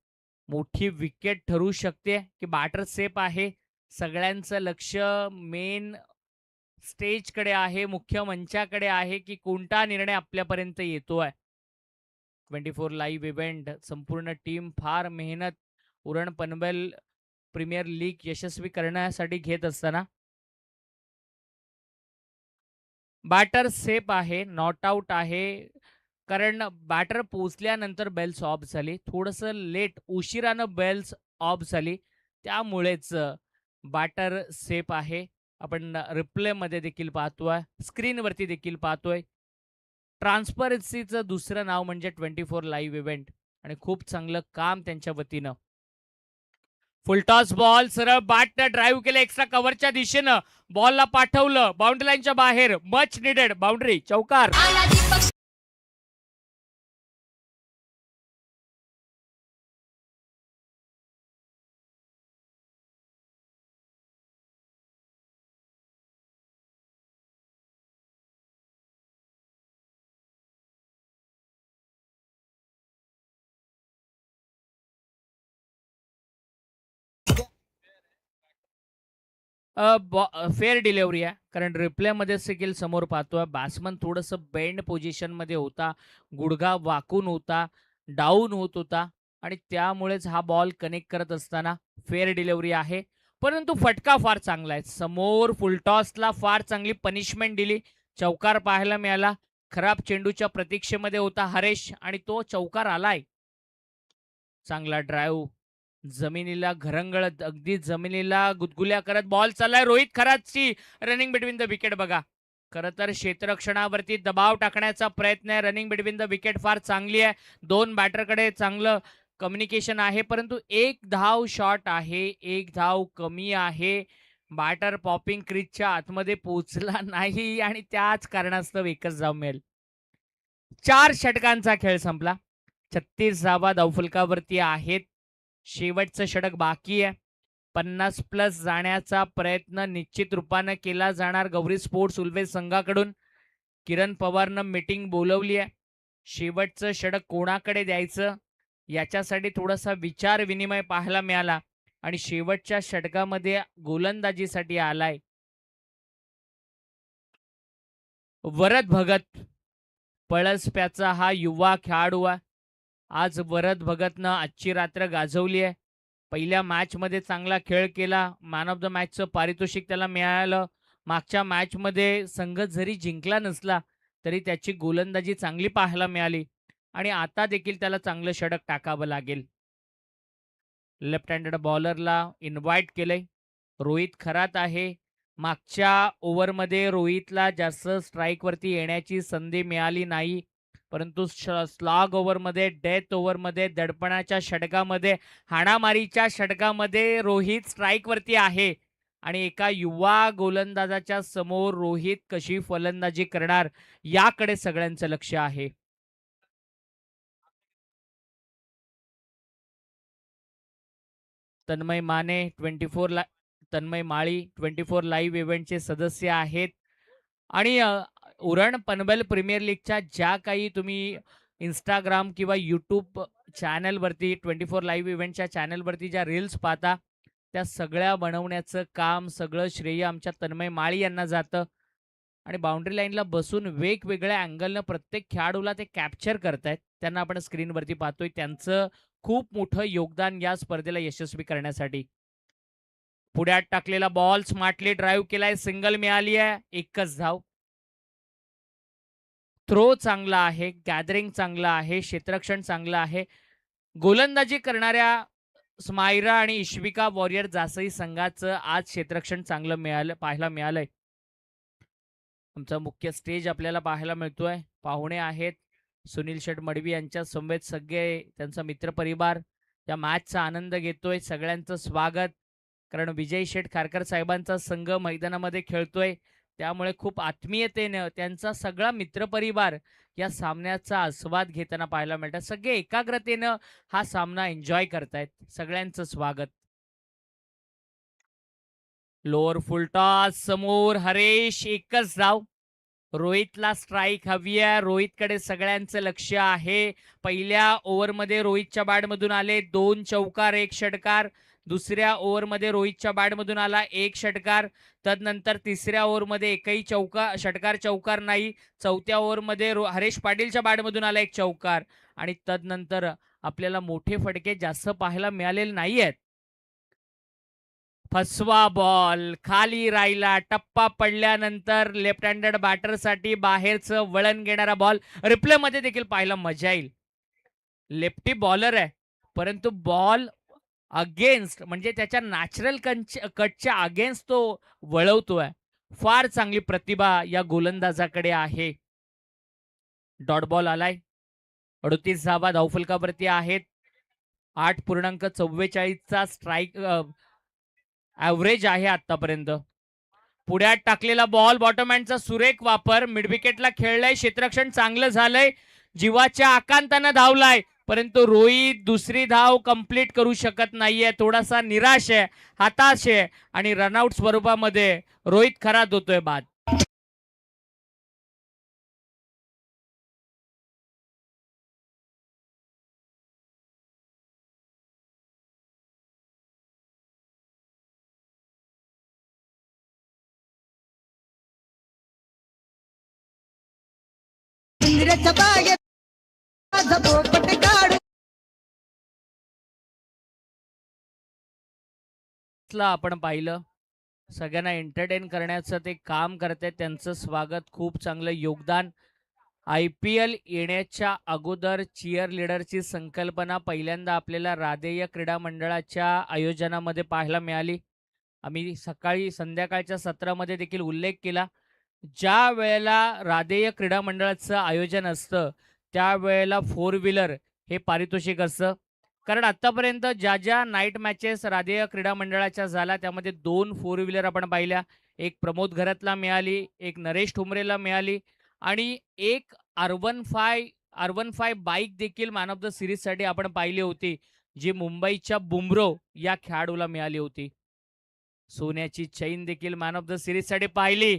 मोठी विकेट ठरू शकते, की बॅटर सेफ आहे. सगळ्यांचं लक्ष मेन स्टेजकडे आहे, मुख्य मंचाकडे आहे, की कोणता निर्णय आपल्यापर्यंत येतोय. 24 लाईव्ह इव्हेंट संपूर्ण टीम फार मेहनत उरण पनवेल प्रीमियर लीग यशस्वी करण्यासाठी घेत असताना बॅटर सेफ आहे, नॉट आउट आहे. कारण बॅटर पोहोचल्यानंतर बेल्स ऑफ झाली. थोडंसं लेट उशिरानं बेल्स ऑफ झाली. त्यामुळेच बॅटर सेफ आहे. आपण रिप्लेमध्ये देखील पाहतोय, स्क्रीनवरती देखील पाहतोय. ट्रान्सपरन्सीचं दुसरं नाव म्हणजे 24 लाईव्ह इव्हेंट आणि खूप चांगलं काम त्यांच्या वतीनं. फुलटॉस बॉल सरळ बॅटनं ड्राईव्ह केलं एक्स्ट्रा कव्हरच्या दिशेनं. बॉलला पाठवलं बाउंड्री लाईनच्या बाहेर. मच निडेड बाउंड्री चौकार. फेअर डिलिव्हरी आहे. कारण रिप्लेमध्ये देखील समोर पाहतोय बॅट्समन थोडंसं बेंड पोझिशनमध्ये होता. गुडघा वाकून होता, डाऊन होत होता आणि त्यामुळेच हा बॉल कनेक्ट करत असताना फेअर डिलिव्हरी आहे. परंतु फटका फार चांगला आहे. समोर फुलटॉसला फार चांगली पनिशमेंट दिली. चौकार पाहायला मिळाला. खराब चेंडूच्या प्रतीक्षेमध्ये होता हरेश आणि तो चौकार आलाय. चांगला ड्राईव्ह जमिनीला घरंगळत अगदी जमिनीला गुदगुल्या करत बॉल चाललाय. रोहित खरातची रनिंग बिटवीन द विकेट बघा. खरं तर क्षेत्ररक्षणावरती दबाव टाकण्याचा प्रयत्न आहे. रनिंग बिटवीन द विकेट फार चांगली आहे. दोन बॅटरकडे चांगलं कम्युनिकेशन आहे. परंतु एक धाव शॉर्ट आहे. एक धाव कमी आहे. बॅटर पॉपिंग क्रीजच्या आतमध्ये पोहोचला नाही आणि त्याच कारणास्तव एकच धाव मिळेल. 4 षटकांचा खेळ संपला. 36 धावा धावफलकावरती आहेत. शेवटचं षटक बाकी आहे. 50 प्लस जाण्याचा प्रयत्न निश्चित रूपानं केला जाणार गौरी स्पोर्ट्स उल्वे संघाकडून. किरण पवारनं मीटिंग बोलवली आहे. शेवटचं षटक कोणाकडे द्यायचं याच्यासाठी थोडासा विचार विनिमय पाहायला मिळाला आणि शेवटच्या षटकामध्ये गोलंदाजीसाठी आलाय वरद भगत. पळसप्याचा हा युवा खेळाडू आहे. आज वरद भगतनं आजची रात्र गाजवली आहे. पहिल्या मॅचमध्ये चांगला खेळ केला. मॅन ऑफ द मॅचचं पारितोषिक त्याला मिळालं. मागच्या मॅचमध्ये संघ जरी जिंकला नसला तरी त्याची गोलंदाजी चांगली पाहायला मिळाली आणि आता देखील त्याला चांगलं षटक टाकावं लागेल. लेफ्ट हँडेड बॉलरला इन्व्हाइट केलंय. रोहित खरात आहे. मागच्या ओव्हरमध्ये रोहितला जास्त स्ट्राईकवरती येण्याची संधी मिळाली नाही. परंतु स्लॉग ओव्हरमध्ये, डेथ ओव्हरमध्ये, दडपणाच्या षटकामध्ये, हाणामारीच्या षटकामध्ये रोहित स्ट्राईकवरती आहे. आणि एका युवा गोलंदाजाच्या समोर रोहित कशी फलंदाजी करणार याकडे सगळ्यांचं लक्ष आहे. तन्मय माने 24 तन्मय माळी 24 लाईव्ह इव्हेंटचे सदस्य आहेत. आणि उरण पनवेल प्रीमियर लीगच्या ज्या काही तुम्ही इंस्टाग्राम किंवा यूट्यूब चॅनलवरती 24 लाईव्ह इव्हेंटच्या चॅनलवरती ज्या रील्स पाहता त्या सगळ्या बनवण्याचं काम सगळं श्रेय आमच्या तन्मय माळी यांना जातं. आणि बाउंड्री लाईनला बसून वेगवेगळ्या अँगलनं प्रत्येक खेळाडूला ते कॅप्चर करतायत. त्यांना आपण स्क्रीनवरती पाहतोय. त्यांचं खूप मोठं योगदान या स्पर्धेला यशस्वी करण्यासाठी. पुढ्यात टाकलेला बॉल स्मार्टली ड्राईव्ह केलाय, सिंगल मिळाली आहे, एकच धाव. थ्रो चांगला आहे, गॅदरिंग चांगलं आहे, क्षेत्ररक्षण चांगलं आहे. गोलंदाजी करणाऱ्या स्मायरा आणि इश्विका वॉरियर जासई संघाचं आज क्षेत्ररक्षण चांगलं पाहायला मिळालंय. आमचा मुख्य स्टेज आपल्याला पाहायला मिळतोय. पाहुणे आहेत सुनील शेठ मडवी यांच्या समवेत सगळे त्यांचा मित्रपरिवार या मॅचचा आनंद घेतोय. सगळ्यांचं स्वागत. कारण विजय शेठ खारकर साहेबांचा संघ मैदानामध्ये खेळतोय, त्यामुळे खूप आत्मीयतेनं त्यांचा सगळा मित्रपरिवार या सामन्याचा आस्वाद घेताना पाहायला मिळतात. सगळे एकाग्रतेनं हा सामना एन्जॉय करतायत. सगळ्यांचं स्वागत. लोअर फुलटॉस समोर हरेश, एकच धाव. रोहितला स्ट्राईक हवी आहे. रोहितकडे सगळ्यांचं लक्ष आहे. पहिल्या ओव्हरमध्ये रोहितच्या बॅटमधून आले 2 चौकार 1 षटकार. दुसऱ्या ओव्हरमध्ये रोहितच्या बॅटमधून आला 1 षटकार. तदनंतर तिसऱ्या ओव्हरमध्ये एकही षटकार चौकार नाही. चौथ्या ओव्हरमध्ये हरेश पाटीलच्या बॅटमधून आला 1 चौकार. आणि तदनंतर आपल्याला मोठे फटके जास्त पाहायला मिळालेले नाही आहेत. फसवा बॉल खाली राहिला. टप्पा पडल्यानंतर लेफ्ट हँडेड बॅटरसाठी बाहेरचं वळण घेणारा बॉल रिप्लेमध्ये देखील पाहायला मजा येईल. लेफ्टी बॉलर आहे, परंतु बॉल अगेन्स्ट म्हणजे त्याच्या नॅचरल कटच्या अगेन्स्ट तो वळवतोय. फार चांगली प्रतिभा या गोलंदाजाकडे आहे. डॉट बॉल आलाय. 38 धावा धावफलकावरती आहेत. 8.44चा स्ट्राईक ॲव्हरेज आहे आतापर्यंत. पुढ्यात टाकलेला बॉल बॉटम हँडचा सुरेख वापर. मिडविकेटला खेळलाय, क्षेत्ररक्षण चांगलं झालंय. जीवाच्या आकांतानं धावलाय, परंतु रोहित दुसरी धाव कंप्लीट करू शकत नाहीये. थोडासा निराश आहे, हताश आहे आणि रनआउट स्वरूपामध्ये रोहित खराब होतोय बाद. आपण पाहिलं सगळ्यांना एंटरटेन करण्याचं ते काम करते. त्यांचं स्वागत. खूप चांगलं योगदान. IPL येण्याच्या अगोदर चिअर लीडरची संकल्पना पहिल्यांदा आपल्याला राधेय क्रीडा मंडळाच्या आयोजनामध्ये पाहायला मिळाली. आम्ही सकाळी संध्याकाळच्या सत्रामध्ये देखील उल्लेख केला. ज्या वेळेला राधेय क्रीडा मंडळाचं आयोजन असतं त्यावेळेला 4 व्हीलर हे पारितोषिक असतं. कारण आतापर्यंत ज्या ज्या नाईट मॅचेस राधेय क्रीडा मंडळाच्या झाल्या त्यामध्ये 2 4 व्हीलर आपण पाहिल्या. एक प्रमोद घरातला मिळाली, एक नरेश ठुमरेला मिळाली आणि एक R15 बाईक देखील मॅन ऑफ द सिरीजसाठी आपण पाहिली होती, जी मुंबईच्या बुमरो या खेळाडूला मिळाली होती. सोन्याची चैन देखील मॅन ऑफ द सिरीजसाठी पाहिली.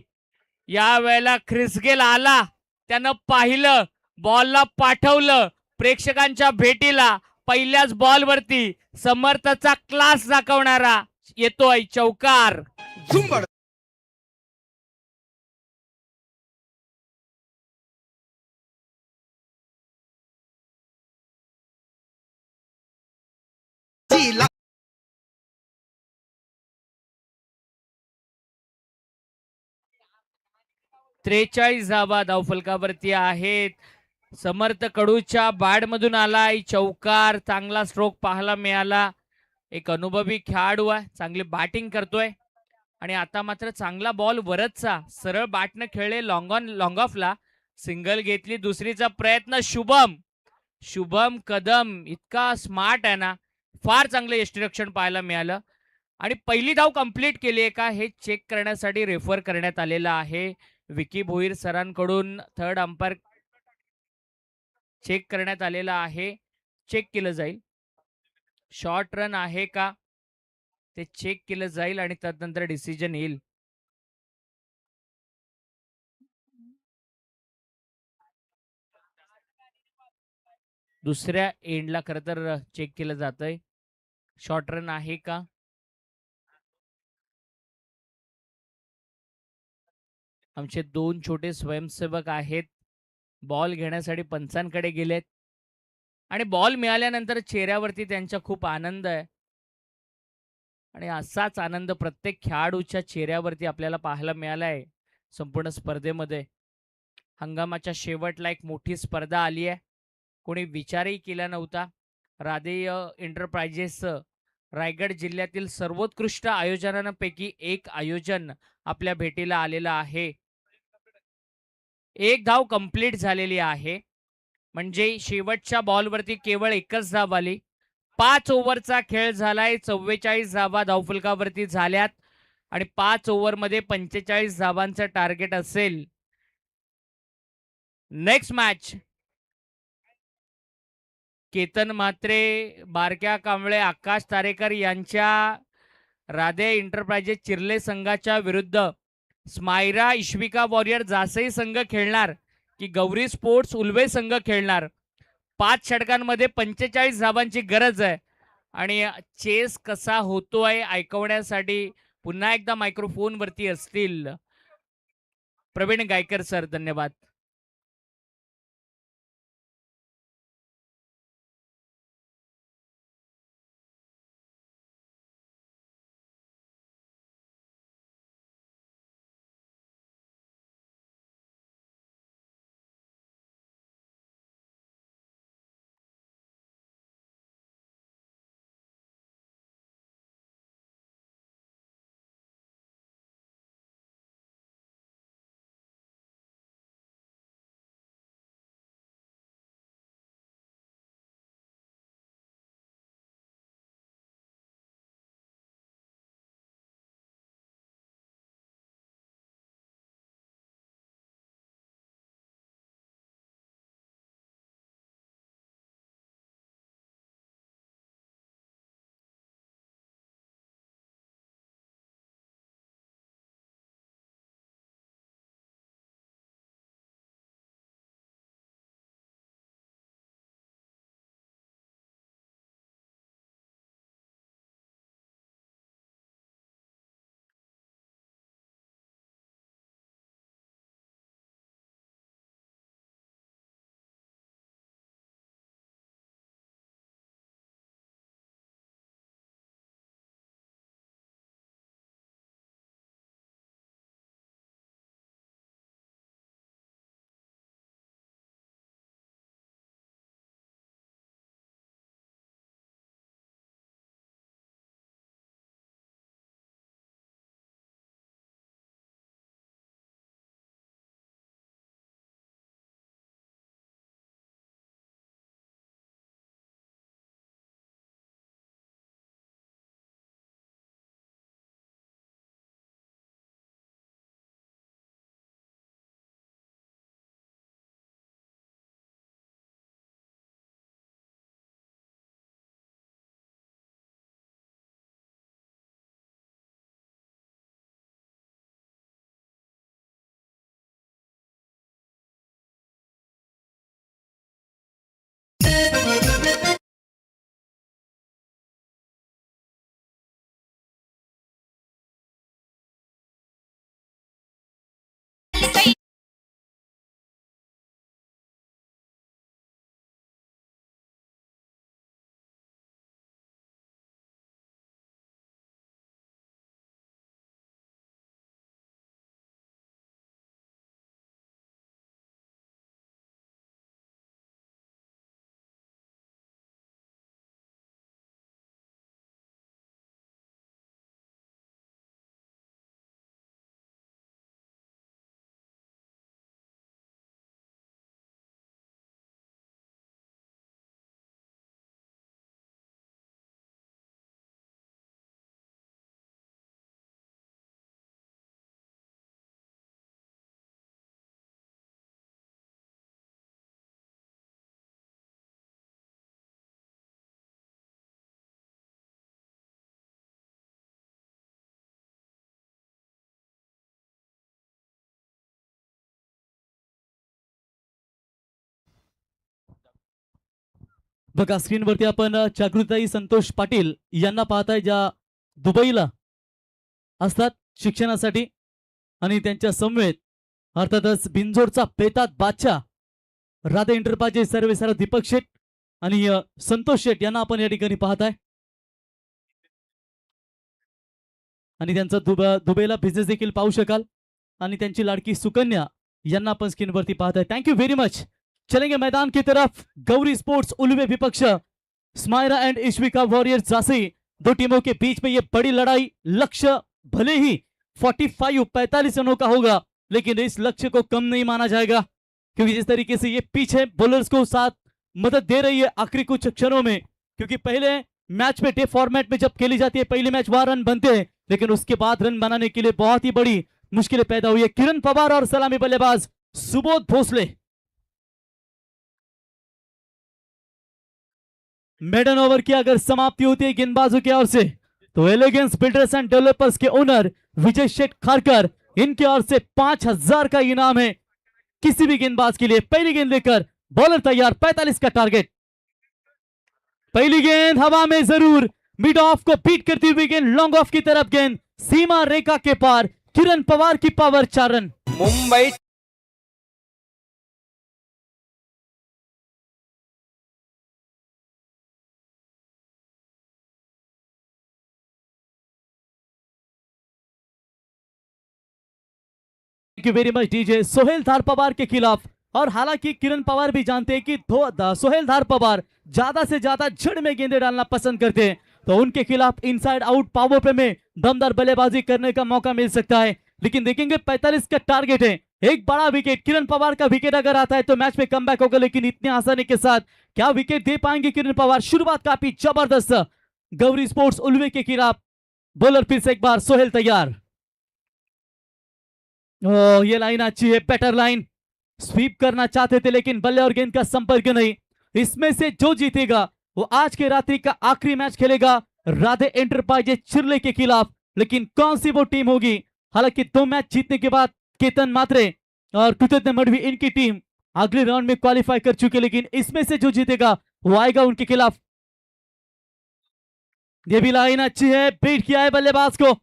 या वेळेला ख्रिस गेल आला, त्यानं पाहिलं, बॉलला पाठवलं प्रेक्षकांच्या भेटीला. पहिल्याच बॉलवरती समर्थचा क्लास दाखवणारा येतोय चौकार. ला 43 धावा धावफलकावरती आहेत. समर्थ कडूच्या बॅटमधून आलाय चौकार. चांगला स्ट्रोक पाहायला मिळाला. एक अनुभवी खेळाडू आहे, चांगली बॅटिंग करतोय. आणि आता मात्र चांगला बॉल वरचचा सरळ बॅटनं खेळले लॉंग ऑन लॉंग ऑफला. सिंगल घेतली, दुसरीचा प्रयत्न. शुभम शुभम कदम इतका स्मार्ट आहे ना, फार चांगलं यष्टीरक्षण पाहायला मिळालं. आणि पहिली धाव कंप्लीट केली आहे का हे चेक करण्यासाठी रेफर करण्यात आलेलं आहे. विकी भोईर सरांकडून थर्ड अंपायर चेक करण्यात आलेला आहे. चेक केलं जाईल. शॉर्ट रन आहे का ते चेक केलं जाईल आणि त्यानंतर डिसिजन येईल. दुसऱ्या एंडला खरं तर चेक केलं जातंय. शॉर्ट रन आहे का? आमचे 2 छोटे स्वयंसेवक आहेत. बॉल घेण्यासाठी पंचांकडे गेलेत आणि बॉल मिळाल्यानंतर चेहऱ्यावरती त्यांच्या खूप आनंद आहे. आणि असाच आनंद प्रत्येक खेळाडूच्या चेहऱ्यावरती आपल्याला पाहायला मिळाला आहे संपूर्ण स्पर्धेमध्ये. हंगामाच्या शेवटला एक मोठी स्पर्धा आली आहे. कोणी विचारही केला नव्हता. राधेय एंटरप्राइजेस रायगड जिल्ह्यातील सर्वोत्कृष्ट आयोजनांपैकी एक आयोजन आपल्या भेटीला आलेलं आहे. एक धाव कंप्लीट झालेली आहे. म्हणजे शेवटच्या बॉलवरती केवळ एकच धाव आली. 5 ओव्हरचा खेळ झालाय. 44 धावा धावफलकावरती झाल्यात आणि 5 ओव्हरमध्ये 45 धावांचं टार्गेट असेल. नेक्स्ट मॅच केतन म्हात्रे, बारक्या कांबळे, आकाश तारेकर यांच्या राधे एंटरप्राइजेस चिर्ले संघाच्या विरुद्ध स्मायरा इश्विका वॉरियर जासई संघ खेळणार की गौरी स्पोर्ट्स उल्वे संघ खेळणार. 5 षटकांमध्ये 45 धावांची गरज आहे आणि चेस कसा होतोय ऐकवण्यासाठी पुन्हा एकदा मायक्रोफोनवरती असतील प्रवीण गायकर सर. धन्यवाद. बघा स्क्रीनवरती आपण जागृताई संतोष पाटील यांना पाहताय, ज्या दुबईला असतात शिक्षणासाठी आणि त्यांच्या समवेत अर्थातच बिंजोडचा बेतात बादशाह राधे एंटरप्राइजेस सर्वेसर्वा दीपक शेठ आणि संतोष शेठ यांना आपण या ठिकाणी पाहताय आणि त्यांचा दुबईला बिझनेस देखील पाहू शकाल आणि त्यांची लाडकी सुकन्या यांना आपण स्क्रीनवरती पाहताय. Thank you very much. चलेंगे मैदान की तरफ. गौरी स्पोर्ट्स उलवे विपक्ष स्माइरा एंड इश्विका वॉरियर्स जासी, दो टीमों के बीच में ये बड़ी लड़ाई. लक्ष्य भले ही 45 रनों का होगा, लेकिन इस लक्ष्य को कम नहीं माना जाएगा, क्योंकि जिस तरीके से ये पीछे बॉलर्स को साथ मदद दे रही है आखिरी कुछ क्षणों में, क्योंकि पहले मैच में डे फॉर्मेट में जब खेली जाती है पहले मैच वहां रन बनते हैं, लेकिन उसके बाद रन बनाने के लिए बहुत ही बड़ी मुश्किलें पैदा हुई है. किरण पवार और सलामी बल्लेबाज सुबोध भोसले. मेडन ओवर की अगर समाप्ति होती है गेंदबाजों की ओर से, तो एलिगेंस बिल्डर्स एंड डेवलपर्स के ओनर विजय शेठ खारकर, इनकी ओर से 5000 का इनाम है किसी भी गेंदबाज के लिए. पहली गेंद लेकर बॉलर तैयार, 45 का टारगेट. पहली गेंद हवा में जरूर, मिड ऑफ को बीट करती हुई गेंद लॉन्ग ऑफ की तरफ, गेंद सीमा रेखा के पार. किरण पवार की power 4 run. Mumbai thank you very much DJ. Sohel Dhar Pawar के खिलाफ, और हालांकि किरण पवार भी जानते हैं कि सोहेल धार पवार ज्यादा से ज्यादा जड़ में गेंदे डालना पसंद करते हैं, तो उनके खिलाफ इनसाइड आउट पावर प्ले में दमदार बल्लेबाजी करने का मौका मिल सकता है. लेकिन देखेंगे 45 का टारगेट है, एक बड़ा विकेट. किरण पवार का विकेट अगर आता है तो मैच में कमबैक होगा, लेकिन इतनी आसानी के साथ क्या विकेट दे पाएंगे किरण पवार? शुरुआत काफी जबरदस्त गौरी स्पोर्ट्स उलवे के खिलाफ. बॉलर फिर से एक बार सोहेल तैयार. ये लाइन अच्छी है, बेटर लाइन. स्वीप करना चाहते थे लेकिन बल्ले और गेंद का संपर्क नहीं. इसमें से जो जीतेगा वो आज के रात्रि का आखिरी मैच खेलेगा राधे एंटरप्राइजेस चिरले के खिलाफ. लेकिन कौन सी वो टीम होगी? हालांकि 2 मैच जीतने के बाद केतन मात्रे और कृतज्ञ मडवी इनकी टीम अगले राउंड में क्वालिफाई कर चुके, लेकिन इसमें से जो जीतेगा वो आएगा उनके खिलाफ. ये भी लाइन अच्छी है, बीट किया है बल्लेबाज को.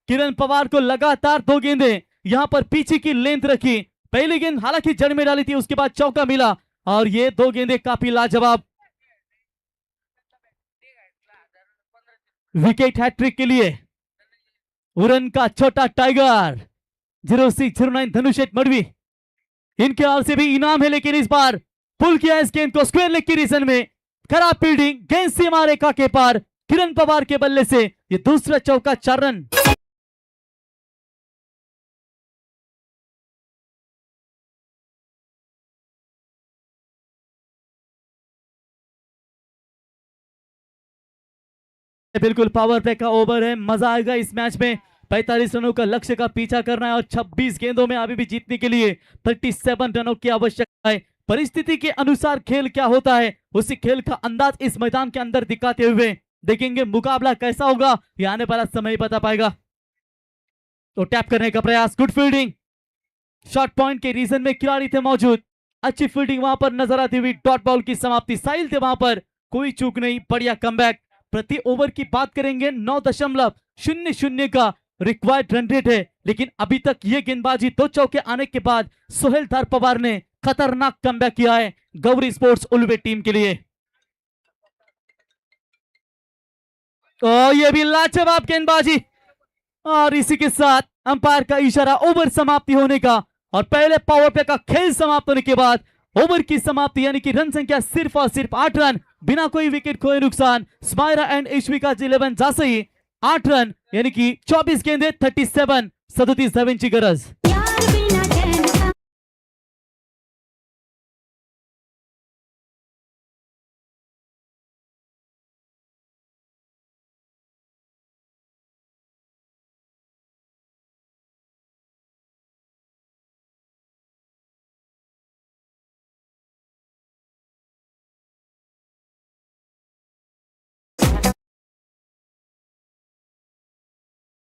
किरण पवार को लगातार 2 गेंदें यहां पर पीछे की लेंथ रखी. पहली गेंद हालांकि जड़ में डाली थी, उसके बाद चौका मिला, और ये 2 गेंदें काफी लाजवाब. विकेट हैट्रिक के लिए उरन का छोटा टाइगर 0609 धनुषेट मडवी, इनके ओर से भी इनाम है, लेकिन इस बार पुल किया इस गेंद को स्क्वायर लेग की रीजन में. खराब फील्डिंग, गेंद सीमा रेखा के पार. किरण पवार के बल्ले से ये दूसरा चौका, 4 रन. बिल्कुल पावर प्ले का ओवर है, मजा आएगा इस मैच में. 45 रनों का लक्ष्य का पीछा करना है और 26 गेंदों में अभी भी जीतने के लिए 37 रनों की आवश्यकता है. परिस्थिति के अनुसार खेल क्या होता है, उसी खेल का अंदाज इस मैदान के अंदर दिखाते हुए देखेंगे मुकाबला कैसा होगा, ये आने वाला समय ही बता पाएगा. तो टैप करने का प्रयास, गुड फील्डिंग. शॉर्ट पॉइंट के रीजन में खिलाड़ी थे मौजूद, अच्छी फील्डिंग वहां पर नजर आती हुई. डॉट बॉल की समाप्ति, साहिल थे वहां पर, कोई चूक नहीं, बढ़िया कमबैक. प्रति ओवर की बात करेंगे 9.00 का रिक्वायर्ड रन रेट है, लेकिन अभी तक ये गेंदबाजी 2 चौके आने के बाद सोहेल धार पवार ने खतरनाक कमबैक किया है गौरी स्पोर्ट्स उलवे टीम के लिए. तो ये भी लाजवाब गेंदबाजी, और इसी के साथ अंपायर का इशारा ओवर समाप्ति होने का, और पहले पावर प्ले का खेल समाप्त होने के बाद ओवर की समाप्ति, यानी कि रन संख्या सिर्फ और सिर्फ 8 रन, बिना कोई विकेट खोए नुकसान. स्माइरा एंड इश्विका 11 जासई 8 रन, यानी कि 24 गेंदे 37 धावांची गरज.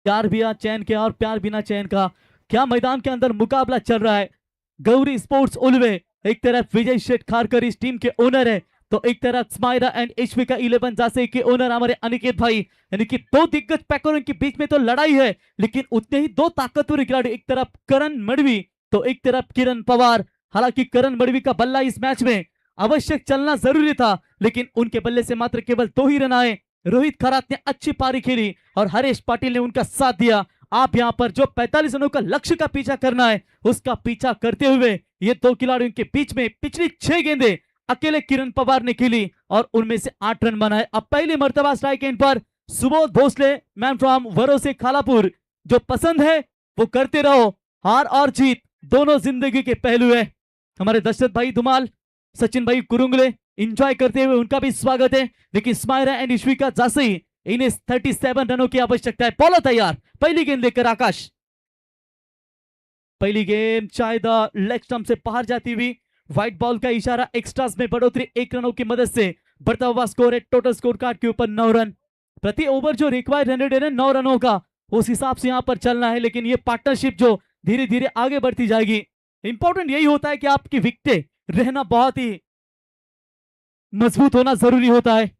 प्यार बिना चैन के और प्यार बिना चैन का क्या मैदान के अंदर मुकाबला चल रहा है. गौरी स्पोर्ट्स उलवे, एक तरफ विजय शेठ खारकर इस टीम के ओनर है, तो एक तरफ स्माइरा एंड इश्विका 11 जासे के ओनर हमारे अनिकेत भाई, यानी कि दो दिग्गज पैकरों के बीच में तो लड़ाई है, लेकिन उतने ही दो ताकतवर खिलाड़ी, एक तरफ करण मडवी तो एक तरफ किरण पवार। हालांकि करण मडवी का बल्ला इस मैच में आवश्यक चलना जरूरी था, लेकिन उनके बल्ले से मात्र केवल 2 ही रन आए। रोहित खरात ने अच्छी पारी खेली और हरेश पाटिल ने उनका साथ दिया। आप यहां पर जो 45 रनों का लक्ष्य का पीछा करना है, उसका पीछा करते हुए ये दो खिलाड़ियों के बीच में पिछली 6 गेंदें अकेले किरण पवार ने खेली और उनमें से 8 रन बनाए। अब पहली मर्तबा स्ट्राइक एंड पर सुबोध भोसले, मैन फ्रॉम भरोसे खालापुर। जो पसंद है वो करते रहो, हार और जीत दोनों जिंदगी के पहलू है। हमारे दशरथ भाई धुमाल, सचिन भाई कुरुंगले एंजॉय करते हुए उनका भी स्वागत है। लेकिन स्माइरा एंड इश्विका जासई, इन्हें 37 रनों की आवश्यकता है। बॉलर तैयार, पहली गेंद लेकर आकाश। पहली गेंद शायद लेग स्टंप से बाहर जाती हुई, व्हाइट बॉल का इशारा, एक्स्ट्रास में बढ़ोतरी 1 रनों की मदद से बढ़ता हुआ स्कोर है। टोटल स्कोर कार्ड के ऊपर 9 रन प्रति ओवर जो रिक्वायर्ड रन रेट है 9 रनों का, उस हिसाब से यहां पर चलना है। लेकिन ये पार्टनरशिप जो धीरे धीरे आगे बढ़ती जाएगी, इंपॉर्टेंट यही होता है कि आपकी विकेटें रहना बहुत ही मजबूत होना जरूरी होता है।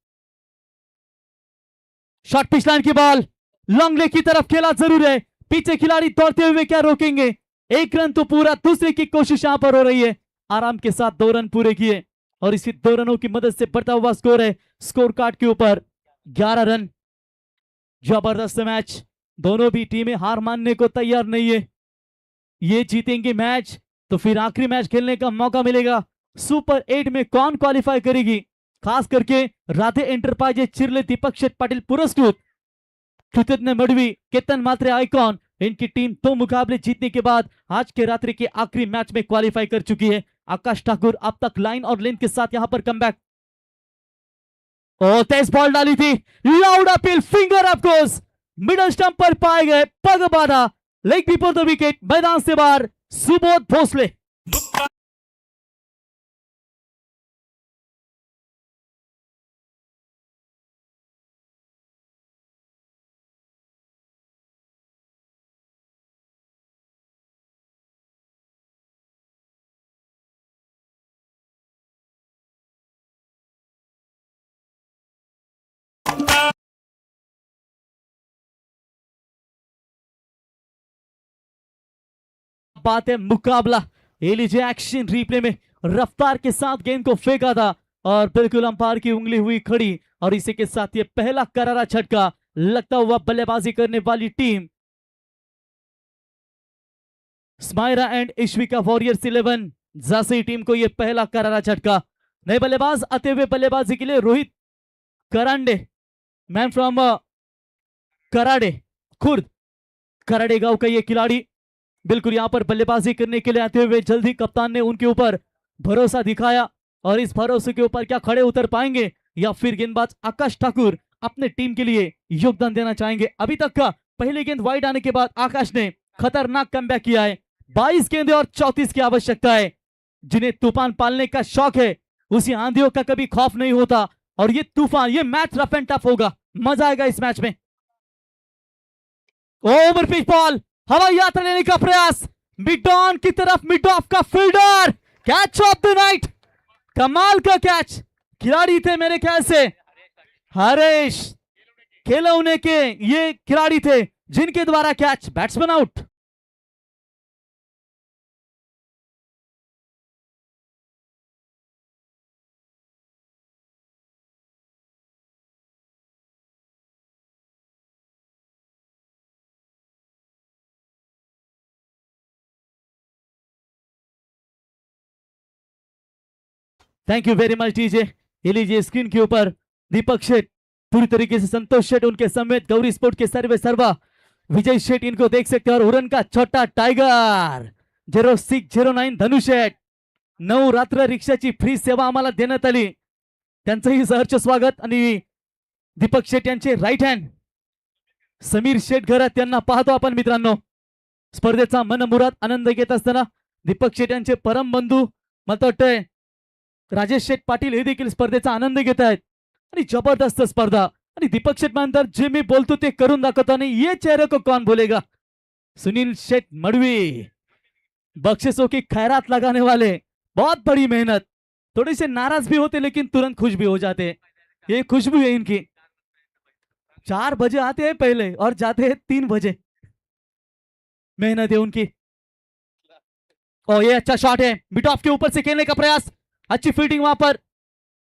शॉर्ट पिच लाइन की बॉल लॉन्ग लेग की तरफ खेला जरूर है, पीछे खिलाड़ी दौड़ते हुए क्या रोकेंगे। 1 रन तो पूरा, दूसरे की कोशिश यहां पर हो रही है। आराम के साथ 2 रन पूरे किए और इसी 2 रनों की मदद से बढ़ता हुआ स्कोर है स्कोर कार्ड के ऊपर 11 रन। जबरदस्त मैच, दोनों भी टीमें हार मानने को तैयार नहीं है। ये जीतेंगे मैच तो फिर आखिरी मैच खेलने का मौका मिलेगा। सुपर 8 में कौन क्वालिफाई करेगी, खास करके राधे एंटरप्राइजेस चिरले दीपक शेठ पाटिल पुरस्कृत, कृतज्ञ मडवी, केतन मात्रे आइकॉन, इनकी टीम 2 मुकाबले जीतने के बाद आज के रात्रि के आखिरी मैच में क्वालिफाई कर चुकी है। आकाश ठाकुर अब तक लाइन और लेंथ के साथ यहां पर कमबैक, और तेज बॉल डाली थी, लाउड अपील, फिंगर अप गोस, मिडल स्टंप पर पाए गए, पग बाधा, लेग बिफोर द विकेट, मैदान से बाहर सुबोध भोसले। बात है मुकाबला, ये लीजिए एक्शन रिप्ले में रफ्तार के साथ गेंद को फेंका था और बिल्कुल अंपायर की उंगली हुई खड़ी और इसी के साथ ये पहला करारा झटका लगता हुआ बल्लेबाजी करने वाली टीम स्माइरा एंड इश्विका वॉरियर्स 11 जासी टीम को ये पहला करारा झटका। नए बल्लेबाज आते हुए बल्लेबाजी के लिए रोहित करांडे, मैन फ्रॉम कराडे खुर्द, कराडे गांव का ये खिलाड़ी बिल्कुल यहां पर बल्लेबाजी करने के लिए आते हुए जल्दी कप्तान ने उनके ऊपर भरोसा दिखाया और इस भरोसे के ऊपर क्या खड़े उतर पाएंगे या फिर गेंदबाज आकाश ठाकुर अपने टीम के लिए योगदान देना चाहेंगे। अभी तक का पहली गेंद वाइड आने के बाद आकाश ने खतरनाक कमबैक किया है। 22 गेंदें और 34 की आवश्यकता है। जिन्हें तूफान पालने का शौक है, उसी आंधियों का कभी खौफ नहीं होता और ये तूफान, ये मैच रफ एंड टफ होगा, मजा आएगा इस मैच में। ओवर पिच बॉल, हवाई यात्रा लेने का प्रयास, मिड ऑन की तरफ, मिड ऑफ का fielder, catch of the Knight, कमाल का कैच, खिलाड़ी थे मेरे ख्याल से हरेश खिलौने के ये खिलाड़ी थे जिनके द्वारा catch, batsman out. Thank you very much DJ. ये लीजिए स्क्रीन के ऊपर दीपक शेठ, पूरी तरीके से संतोष शेठ, उनके समेत गौरी स्पोर्ट के सर्वा विजय शेठ, इनको देख सकते हैं। और उरन का छोटा टाइगर 0609 धनु शेठ, नवरात्र रिक्षाची फ्री सेवा आम्हाला देण्यात आली, त्यांचंही सहर्ष स्वागत। आणि दीपक शेठ यांचे राईट हँड समीर शेठ घरात यांना पाहतो आपण मित्रांनो। स्पर्धेचा मनमुराद आनंद घेत असताना दीपक शेठ यांचे परम बंधू मला वाटतंय राजेश शेठ पाटील हे देखील स्पर्धेचा आनंद घेत आहेत आणि जबरदस्त स्पर्धा। आणि दीपक शेठ नंतर जे मी बोलतो ते करून दाखवतो आणि ये चेहरे को कौन बोलेगा, सुनील शेठ मडवी, बख्शिशों की खैरात लगाने वाले, बहुत बड़ी मेहनत, थोड़े से नाराज भी होते लेकिन तुरंत खुश भी हो जाते हैं। ये खुशबू है इनकी। 4 बजे आते हैं पहले और जाते हैं 3 बजे। मेहनत है उनकी। और ये अच्छा शॉट है, मिड ऑफ के ऊपर से खेलने का प्रयास, अच्छी फील्डिंग वहां पर,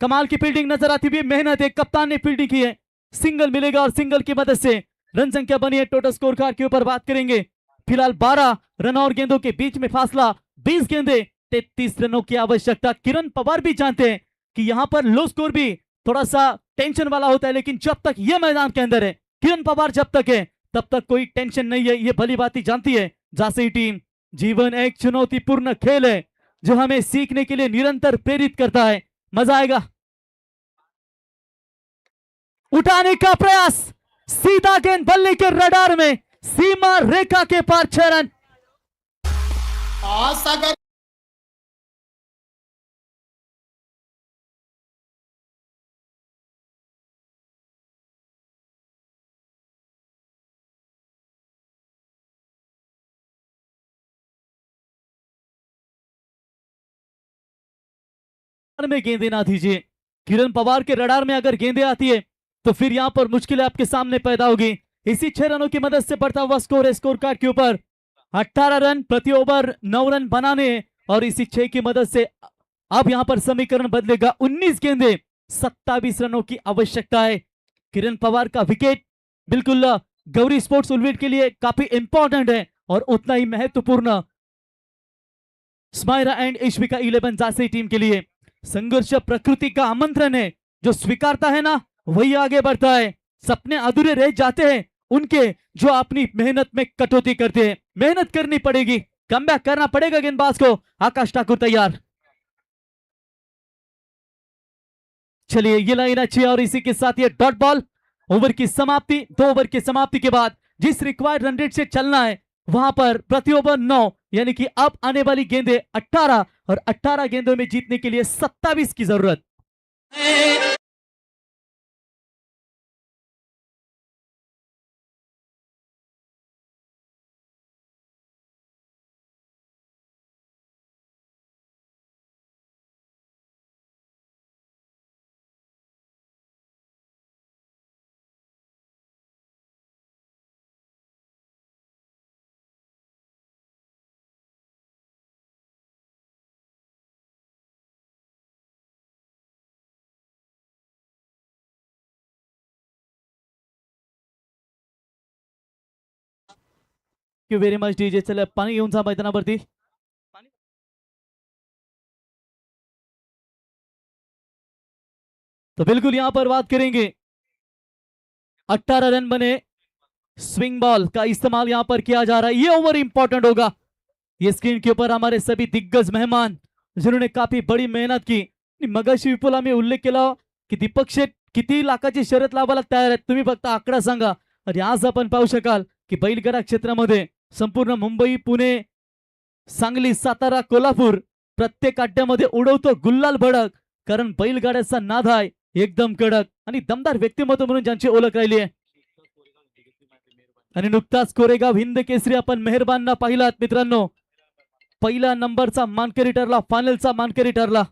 कमाल की फील्डिंग नजर आती हुई। मेहनत है, कप्तान ने फील्डिंग की है। सिंगल मिलेगा और सिंगल की मदद से रन संख्या बनी है। टोटल स्कोर कार्ड के ऊपर बात करेंगे, फिलहाल 12 रन और गेंदों के बीच में फासला 20 गेंदे, 33 रनों की आवश्यकता। किरण पवार भी जानते हैं कि यहां पर लो स्कोर भी थोड़ा सा टेंशन वाला होता है, लेकिन जब तक ये मैदान के अंदर है, किरण पवार जब तक है तब तक कोई टेंशन नहीं है, ये भली बात जानती है झांसी टीम। जीवन एक चुनौतीपूर्ण खेल है जो हमें सीखने के लिए निरंतर प्रेरित करता है। मजा आएगा। उठाने का प्रयास, सीधा गेंद बल्ले के रडार में, सीमा रेखा के पार 6 रन। सागर में गेंदें ना दीजिए। किरण पवार के रडार में अगर गेंदें आती है तो फिर यहां पर मुश्किलें आपके सामने पैदा होगी। इसी 6 रनों की मदद से बढ़ता हुआ स्कोर है स्कोर कार्ड के ऊपर 18 रन, प्रति ओवर 9 रन बनाने हैं और इसी 6 की मदद से अब यहां पर समीकरण बदलेगा। 19 गेंदे, 27 रनों की आवश्यकता है। किरण पवार का विकेट बिल्कुल गौरी स्पोर्ट्स उलवेट के लिए काफी इंपॉर्टेंट है और उतना ही महत्वपूर्ण स्माइरा एंड इश्विका 11 झांसी टीम के लिए। संघर्ष प्रकृति का आमंत्रण है, जो स्वीकारता है ना वही आगे बढ़ता है। सपने अधूरे रह जाते हैं उनके जो अपनी मेहनत में कटौती करते हैं। मेहनत करनी पड़ेगी, कमबैक करना पड़ेगा गेंदबाज को। आकाश ठाकुर तैयार। चलिए ये लाइन अच्छी है और इसी के साथ ये डॉट बॉल। ओवर की समाप्ति, 2 ओवर की समाप्ति के बाद जिस रिक्वायर्ड रन रेट से चलना है वहां पर प्रति ओवर 9, यानी कि अब आने वाली गेंदें 18 और 18 गेंदों में जीतने के लिए 27 की जरूरत। Thank you very much DJ. चला पाणी घेऊन जा मैदानावरती। तो बिल्कुल यहां पर बात करेंगे, 18 रन बने, स्विंग बॉल का इस्तेमाल यहां पर किया जा रहा है। ये ओवर इंपॉर्टेंट होगा। ये स्क्रीन के ऊपर हमारे सभी दिग्गज मेहमान जिन्होंने काफी बड़ी मेहनत की, मगाशी विपुल आम्ही उल्लेख केला की दीपक शेठ किती लाखाची शर्यत लावायला तयार आहेत, तुम्ही फक्त आकडा सांगा। आणि आज आपण पाहू शकाल की बैलगाडा क्षेत्रामध्ये संपूर्ण मुंबई, पुणे, सांगली, सातारा, कोल्हापूर प्रत्येक अड्ड्यामध्ये उडवतो गुल्लाल भडक, कारण बैलगाड्याचा नाद आहे एकदम कडक आणि दमदार व्यक्तिमत्व म्हणून ज्यांची ओळख राहिली आहे। आणि नुकताच कोरेगाव हिंद केसरी आपण मेहरबानना पाहिलात मित्रांनो, पहिला नंबरचा मानकरी ठरला, फायनलचा मानकरी ठरला।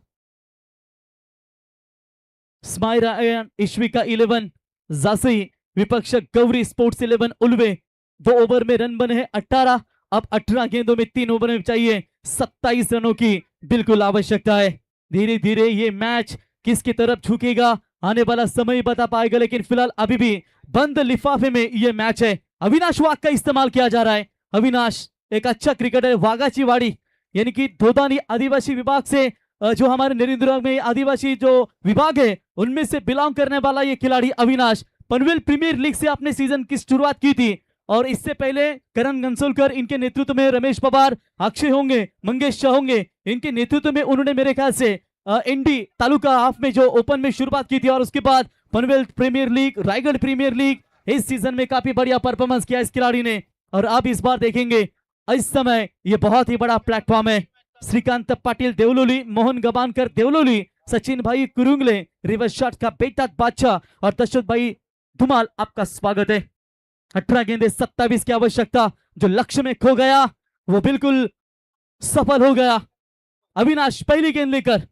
स्माइरा एंड इश्विका 11 झांसी विपक्ष गौरी स्पोर्ट्स 11 उल्वे। 2 ओवर में रन बने हैं 18, अब 18 गेंदों में 3 ओवर में चाहिए 27 रनों की बिल्कुल आवश्यकता है। धीरे धीरे ये मैच किसकी तरफ झुकेगा आने वाला समय ही बता पाएगा, लेकिन फिलहाल अभी भी बंद लिफाफे में ये मैच है। अविनाश वाघ का इस्तेमाल किया जा रहा है। अविनाश एक अच्छा क्रिकेटर, वाघाची वाड़ी यानी कि धोदानी आदिवासी विभाग से जो हमारे नरेंद्र में आदिवासी जो विभाग है उनमें से बिलोंग करने वाला ये खिलाड़ी अविनाश पनवेल प्रीमियर लीग से अपने सीजन की शुरुआत की थी और इससे पहले करण गंसोलकर, इनके नेतृत्व में रमेश पवार, अक्षय होंगे, मंगेश शाह होंगे, इनके नेतृत्व में उन्होंने मेरे ख्याल से इंडी तालुका हाफ में जो ओपन में शुरुआत की थी और उसके बाद Panvel premier league, Raigad premier league, इस सीजन में काफी बढ़िया परफॉर्मेंस किया इस खिलाड़ी ने। और अब इस बार देखेंगे, इस समय ये बहुत ही बड़ा प्लेटफॉर्म है। श्रीकांत पाटिल देवलोली, मोहन गबानकर देवलोली, सचिन भाई कुरुंगले, रिवर्स शॉट का बेटा बादशाह और दशरथ भाई धुमाल, आपका स्वागत है। 18 गेंदे 27 की आवश्यकता, जो लक्ष्य में खो गया वो बिल्कुल सफल हो गया। अविनाश पहली गेंद लेकर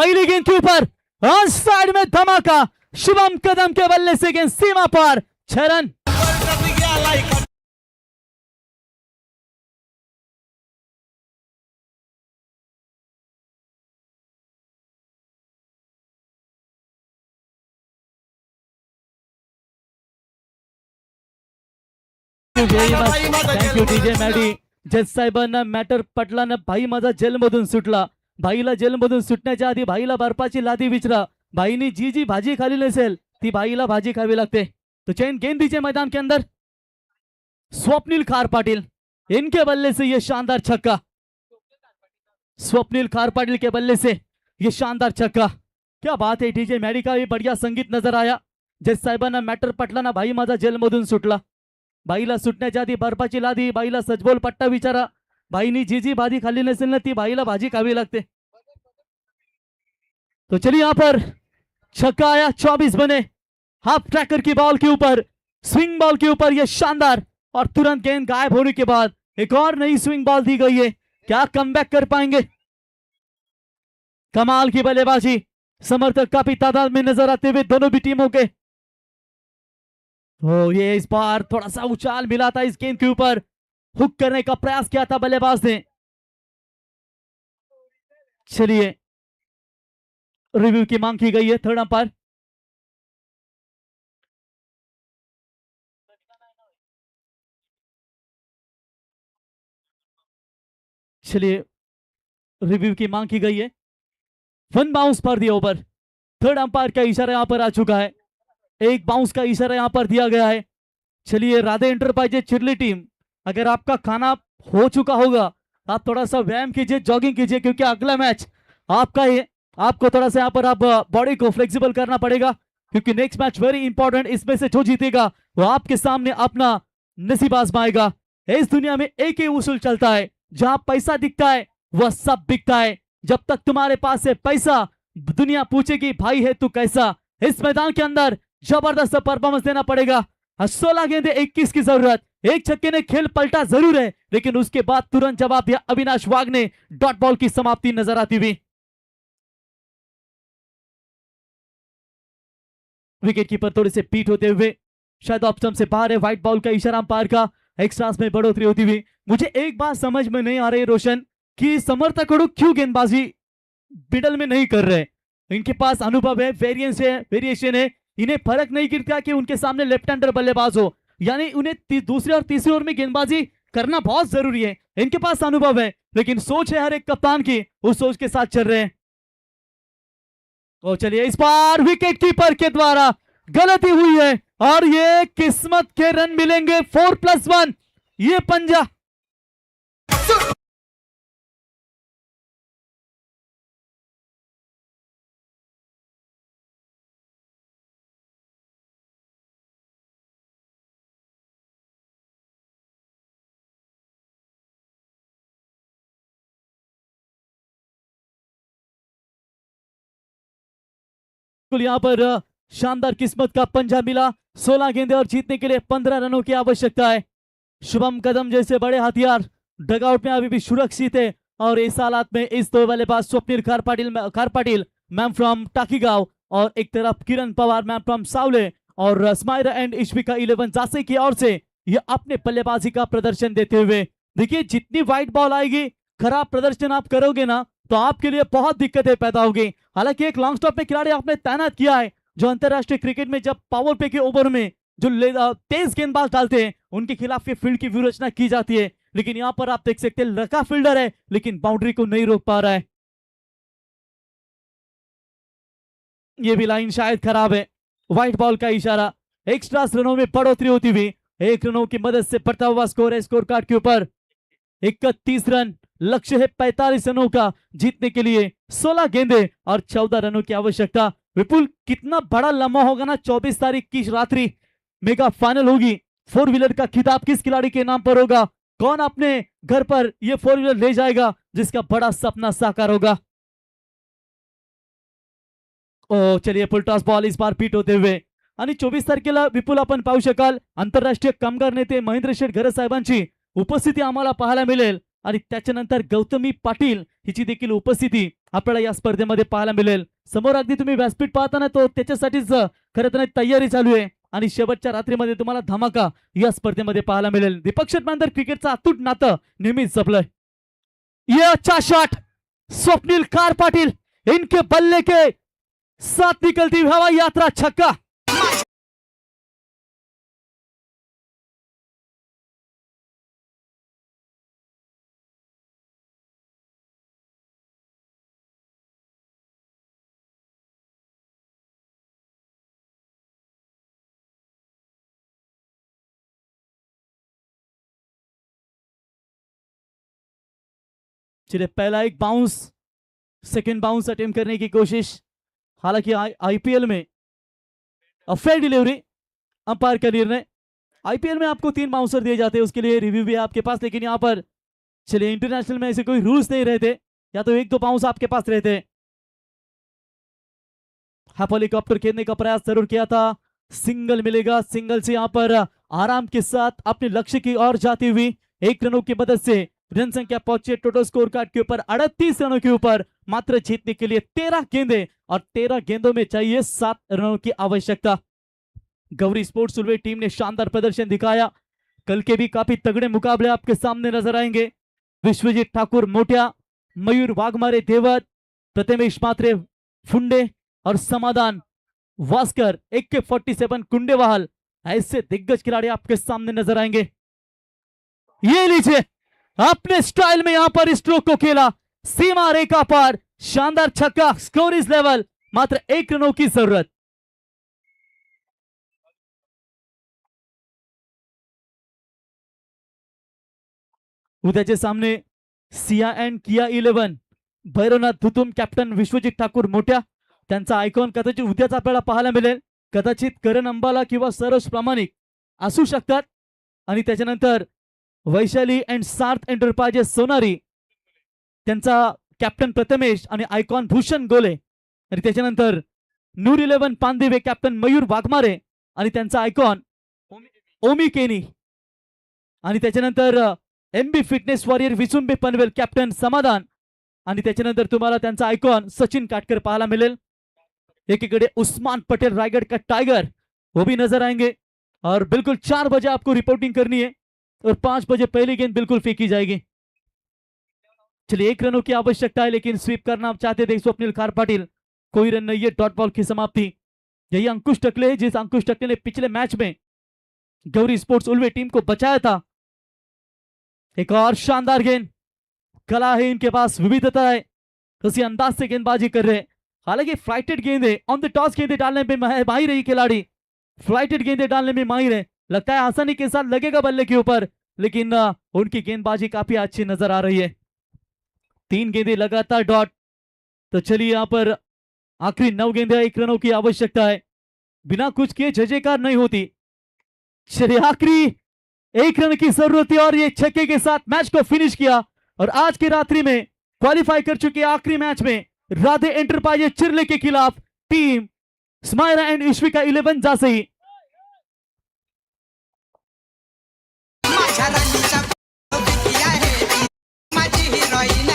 पहली गेंद के ऊपर और साइड में धमाका, शुभम कदम के बल्ले से गेंद सीमा पार, 6 run. Thank you DJ Maddy. जज साहेबांना मॅटर पटला ना. भाई माझा जेलमधून सुटला. भाईला जेलमधून सुटण्याच्या आधी भाईला बर्फाची लादी विचरा. भाईनी जी जी भाजी खाली नसेल ती भाईला भाजी खावी लागते. तो चैन गेंद दीजिए मैदान के अंदर. स्वप्निल खार पाटिल, इनके बल्ले से ये शानदार छक्का. स्वप्निल खार पाटिल के बल्ले से ये शानदार छक्का. क्या बात है. डीजे मॅडी का भी बढ़िया संगीत नजर आया. जज साहेबांना मॅटर पटला ना. भाई माझा जेलमधून सुटला. बाईला सुटण्याच्या आधी बर्फाची लादी, बाईला सजबोल पट्टा विचारा. बाईनी जी जी भाजी खाली नसेल ना ती बाईला भाजी खावी लागते. तो चलिए यहां पर छक्का आया. 24 बने. हाफ ट्रैकर की बॉल के ऊपर, स्विंग बॉल के ऊपर ये शानदार, और तुरंत गेंद गायब होने के बाद एक और नई स्विंग बॉल दी गई है. क्या कमबैक कर पाएंगे? कमाल की बल्लेबाजी. समर्थक काफी तादाद में नजर आते हुए दोनों भी टीमों के. तो ये इस बार थोड़ा सा उछाल मिला था इस गेंद के ऊपर. हुक करने का प्रयास किया था बल्लेबाज ने. चलिए रिव्यू की मांग की गई है थर्ड अंपायर. चलिए रिव्यू की मांग की गई है. 1 बाउंस पर दिया ओवर. थर्ड अंपायर का इशारा यहां पर आ चुका है. एक बाउंस का इशारा यहां पर दिया गया है. चलिए राधे इंटरप्राइजेज चिरली टीम, अगर आपका खाना हो चुका होगा आप थोड़ा सा व्यायाम कीजिए, जॉगिंग कीजिए, क्योंकि अगला मैच आपका है. आपको थोड़ा सा यहाँ पर आप बॉडी को फ्लेक्सिबल करना पड़ेगा, क्योंकि नेक्स्ट मैच वेरी इंपॉर्टेंट. इसमें से जो जीतेगा वो आपके सामने अपना नसीब आजमाएगा. इस दुनिया में एक ही उसूल चलता है, जहां पैसा दिखता है वह सब बिकता है. जब तक तुम्हारे पास है पैसा, दुनिया पूछेगी भाई है तू कैसा. इस मैदान के अंदर जबरदस्त परफॉर्मेंस देना पड़ेगा. 16 गेंदे 21 की जरूरत. एक छक्के ने खेल पलटा जरूर है, लेकिन उसके बाद तुरंत जवाब दिया अविनाश वाघ ने. डॉट बॉल की समाप्ति नजर आती हुई. विकेट कीपर थोड़े से पीट होते हुए शायद ऑप्शन से बाहर है. व्हाइट बॉल का इशारा अंपायर का. एक्स्ट्रास में बढ़ोतरी होती हुई. मुझे एक बात समझ में नहीं आ रही रोशन, कि समर्थक क्यों गेंदबाजी मिडल में नहीं कर रहे. इनके पास अनुभव है, वेरिएशन है. इन्हें फर्क नहीं गिरता कि उनके सामने लेफ्ट हैंडर बल्लेबाज हो, यानी उन्हें दूसरे और तीसरे ओवर में गेंदबाजी करना बहुत जरूरी है. इनके पास अनुभव है, लेकिन सोच है हर एक कप्तान की, उस सोच के साथ चल रहे हैं. तो चलिए इस बार विकेट कीपर के द्वारा गलती हुई है, और ये किस्मत के रन मिलेंगे 4+1. ये पंजा. यहां पर शानदार किस्मत का पंजा मिला. 16 गेंदे और जीतने के लिए 15 रनों की आवश्यकता है. शुभम कदम जैसे बड़े हथियार डगआउट में अभी भी सुरक्षित है, और इस हालात में इस दो बल्लेबाज स्वप्निल खार पाटिल मैम फ्रॉम टाकीगांव, और एक तरफ किरण पवार मैम फ्रॉम सावले, और स्माइरा एंड इश्विका 11 जासे की ओर से ये अपने बल्लेबाजी का प्रदर्शन देते हुए. देखिए जितनी व्हाइट बॉल आएगी, खराब प्रदर्शन आप करोगे ना तो आपके लिए बहुत दिक्कतें पैदा होगी. हालांकि एक लॉन्ग स्टॉप में खिलाड़ी आपने तैनात किया है, जो अंतरराष्ट्रीय क्रिकेट में जब पावर प्ले के ओवर में जो तेज गेंदबाज डालते हैं उनके खिलाफ ये फील्ड की व्यू रचना की जाती है. लेकिन यहां पर आप देख सकते हैं लड़का फील्डर है, लेकिन बाउंड्री को नहीं रोक पा रहा है. ये भी लाइन शायद खराब है. व्हाइट बॉल का इशारा. एक्स्ट्रा रनों में बढ़ोतरी होती हुई. 1 रनों की मदद से बढ़ता हुआ स्कोर है स्कोर कार्ड के ऊपर. 31 रन लक्ष्य है. 45 रनों का जीतने के लिए 16 गेंदे और 14 रनों की आवश्यकता. विपुल कितना बड़ा लम्हा होगा ना. 24 तारीख की रात्रि मेगा फाइनल होगी. 4 व्हीलर का खिताब किस खिलाड़ी के नाम पर होगा? कौन अपने घर पर यह 4 व्हीलर ले जाएगा जिसका बड़ा सपना साकार होगा? ओ चलिए फुल टॉस बॉल इस बार पीट होते हुए. आणि 24 तारखेला विपुल आपण पाहू शकाल आंतरराष्ट्रीय कामगार नेते महेंद्र शेठ घरे साहेबांची उपस्थिती आम्हाला पाहायला मिळेल, आणि त्याच्यानंतर गौतमी पाटील हिची देखील उपस्थिती आपल्याला या स्पर्धेमध्ये पाहायला मिळेल. समोर अगदी तुम्ही व्यासपीठ पाहताना तो त्याच्यासाठीच खरं तर तयारी चालू आहे आणि शेवटच्या रात्रीमध्ये तुम्हाला धमाका या स्पर्धेमध्ये पाहायला मिळेल. दीपक शेटमॅन तर क्रिकेटचं अतूट नातं नेहमीच जपलंय. ये अच्छा शॉट, स्वप्नील कार पाटिल इनके बल्ले के साथ निकलती हुई हवा यात्रा, छक्का. चलिए पहला एक बाउंस, सेकंड बाउंस अटेम्प्ट करने की कोशिश. हालांकि आईपीएल में फेयर डिलीवरी, अंपायर का निर्णय. आईपीएल में आपको 3 बाउंसर दिए जाते हैं, उसके लिए रिव्यू भी है आपके पास, लेकिन यहाँ पर चलिए इंटरनेशनल में ऐसे कोई रूल्स नहीं रहते, या तो 1-2 बाउंस आपके पास रहते हैं. हाफ हेलीकॉप्टर खेलने का प्रयास जरूर किया था, सिंगल मिलेगा. सिंगल से यहाँ पर आराम के साथ अपने लक्ष्य की ओर जाती हुई 1 रनों की मदद से रन संख्या पहुंचे टोटल स्कोर कार्ड के ऊपर 38 रनों के ऊपर. मात्र जीतने के लिए 13 गेंदे और 13 गेंदों में चाहिए 7 रनों की आवश्यकता. गौरी स्पोर्ट्स उलवे टीम ने शानदार प्रदर्शन दिखाया. कल के भी काफी तगड़े मुकाबले आपके सामने नजर आएंगे. विश्वजीत ठाकुर मोटिया, मयूर वाघमारे देवत, प्रथमेश मात्रे फुंडे और समाधान वास्कर AK-47 कुंडेवाल, ऐसे दिग्गज खिलाड़ी आपके सामने नजर आएंगे. ये लीजिए, अपने स्टाइल में यहां पर स्ट्रोक को खेला, सीमा रेखा पर शानदार छक्का. स्कोर इज लेवल, मात्र 1 रनों की जरूरत. उद्याचे सामने सिया अँड किया 11, भैरवनाथ धुतुम, कॅप्टन विश्वजित ठाकूर मोठ्या. त्यांचा आयकॉन कदाचित उद्याच आपल्याला पाहायला मिळेल. कदाचित करण अंबाला किंवा सरोज प्रामाणिक असू शकतात. आणि त्याच्यानंतर वैशाली अँड सार्थ एंटरप्राइजेस सोनारी, त्यांचा कॅप्टन प्रथमेश आणि आयकॉन भूषण गोले. आणि त्याच्यानंतर नूर 11 पांदिवे, कॅप्टन मयूर वाघमारे आणि त्यांचा आयकॉन ओमी केनी. आणि त्याच्यानंतर MB fitness warrior Visumbe Panvel, captain Samadhan. आणि त्याच्यानंतर तुम्हाला त्यांचा आयकॉन सचिन काटकर पाहायला मिळेल. एकीकडे उस्मान पटेल रायगढ़ का टाइगर, वो भी नजर आएंगे. और बिल्कुल 4 बजे आपको रिपोर्टिंग करनी है और 5 बजे पहली गेंद बिल्कुल फेंकी जाएगी. चलिए 1 रनों की आवश्यकता है, लेकिन स्वीप करना आप चाहते थे स्वप्निल खार पाटिल. कोई रन नहीं है, डॉट बॉल की समाप्ति. यही अंकुश टकले है, जिस अंकुश टकले ने पिछले मैच में गौरी स्पोर्ट्स उलवे टीम को बचाया था. एक और शानदार गेंद, कला है इनके पास, विविधता है, उसी अंदाज से गेंदबाजी कर रहे हैं. हालांकि फ्लाइटेड गेंदे, ऑन द टॉस गेंदे डालने में माहिर है खिलाड़ी. फ्लाइटेड गेंदे डालने में माहिर है, लगता है आसानी के साथ लगेगा बल्ले के ऊपर, लेकिन उनकी गेंदबाजी काफी अच्छी नजर आ रही है. 3 गेंदे लगातार डॉट. तो चलिए यहाँ पर आखिरी 9 गेंदे, 1 रनों की आवश्यकता है. बिना कुछ किए जजेकार नहीं होती. चलिए आखिरी 1 रन की जरूरत थी और ये छक्के के साथ मैच को फिनिश किया. और आज की रात्रि में क्वालिफाई कर चुके आखिरी मैच में राधे एंटरप्राइजेस चिरले के खिलाफ टीम स्मायरा एंड इश्विका 11 जासई. माझ्या राणीचा बिकी आहे ती, माझी हिरोईन.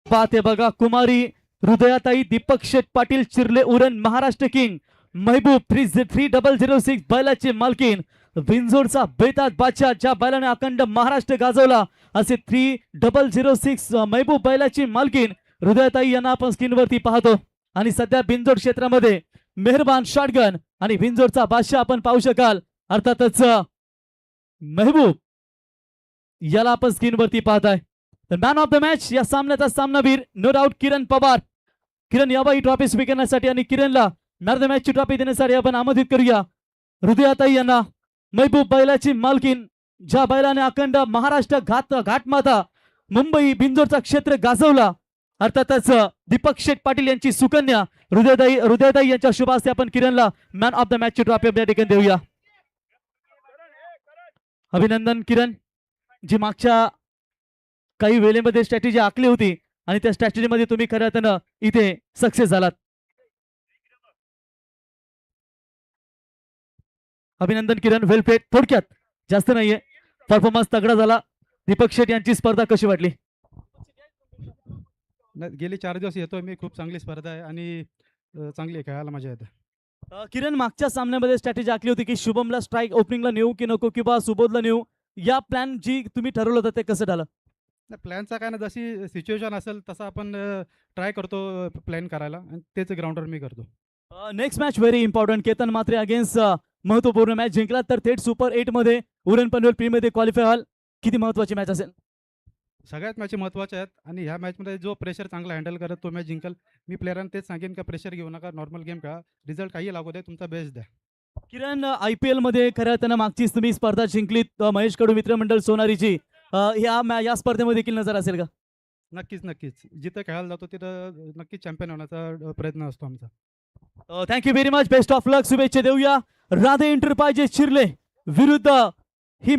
बात आहे बघा, कुमारी हृदयाताई दीपक शेठ पाटील चिरले उरण, महाराष्ट्र किंग महबूब 3006 बैलाची मालकीन, विंझोरचा बेताज बादशाह, ज्या बैलाने अखंड महाराष्ट्र गाजवला, असे 3006 महबूब बैलाची मालकीन हृदयाताई यांना आपण स्क्रीनवरती पाहतो. आणि सध्या बिंजोड क्षेत्रामध्ये मेहरबान शॉटगन आणि विंझोरचा बादशाह आपण पाहू शकाल. अर्थातच महबूब याला आपण स्क्रीनवरती पाहताय. तर मॅन ऑफ द मॅच या सामन्याचा सामनावीर नो डाऊट किरण पवार. किरण यावा ही ट्रॉफी स्वीकारण्यासाठी आणि किरणला मॅन ऑफ द मॅचची ट्रॉफी देण्यासाठी आपण आमंत्रित करूया. हृदयाताई यांना महबूब बैलाची मालकीन, ज्या बैलाने अखंड महाराष्ट्र घाटमाता मुंबई बिंजोरचा क्षेत्र गाजवला, अर्थातच दीपक शेठ पाटील यांची सुकन्या हृदयाताई यांच्या शुभ हस्ते आपण किरणला मॅन ऑफ द मॅचची ट्रॉफी आपल्या ठिकाणी देऊया. अभिनंदन किरण, जी मागच्या काही वेळेमध्ये स्ट्रॅटेजी आखली होती आणि त्या स्ट्रॅटेजीमध्ये तुम्ही खऱ्या अर्थानं इथे सक्सेस झालात. अभिनंदन किरण, वेल प्लेड. थोडक्यात जास्त नाहीये, परफॉर्मन्स तगडा झाला. दीपक शेठ यांची स्पर्धा कशी वाटली? गेले 4 दिवस येतोय मी. खूप चांगली स्पर्धा आहे आणि चांगली आहे, खेळायला मजा येते. किरण, मागच्या सामन्यामध्ये स्ट्रॅटेजी आखली होती की शुभमला स्ट्राईक ओपनिंगला नेऊ की नको किंवा सुबोधला नेऊ, या प्लॅन जी तुम्ही ठरवलं होतं ते कसं झालं? प्लॅनचा काय ना, जशी सिच्युएशन असेल तसं आपण ट्राय करतो प्लॅन करायला आणि तेच ग्राउंडवर मी करतो. Next match very important. Ketan Mhatre against महत्वपूर्ण मॅच. जिंकला तर थेट सुपर 8 मध्ये उरण पनवेल प्री मध्ये क्वालिफाय व्हाल. किती महत्वाची मॅच असेल? सगळ्यात मॅच महत्त्वाच्या आहेत आणि ह्या मॅचमध्ये जो प्रेशर चांगला हँडल करत तो मॅच जिंकल. मी प्लेयरांना तेच सांगेन का प्रेशर घेऊ नका, नॉर्मल गेम खेळा, रिझल्ट काही लागू दे, तुमचा बेस्ट द्या. किरण, IPL मध्ये खऱ्या अर्थानं मागचीच तुम्ही स्पर्धा जिंकलीत, महेश कडू मित्रमंडळ सोनारीची. या स्पर्धेमध्ये देखील नजर असेल का? नक्कीच नक्कीच, जिथं खेळायला जातो तिथं नक्कीच चॅम्पियन होण्याचा प्रयत्न असतो आमचा. Thank you very much. Best of luck. शुभेच्छा देऊया. राधे एंटरप्राइजेस चिर्ले विरुद्ध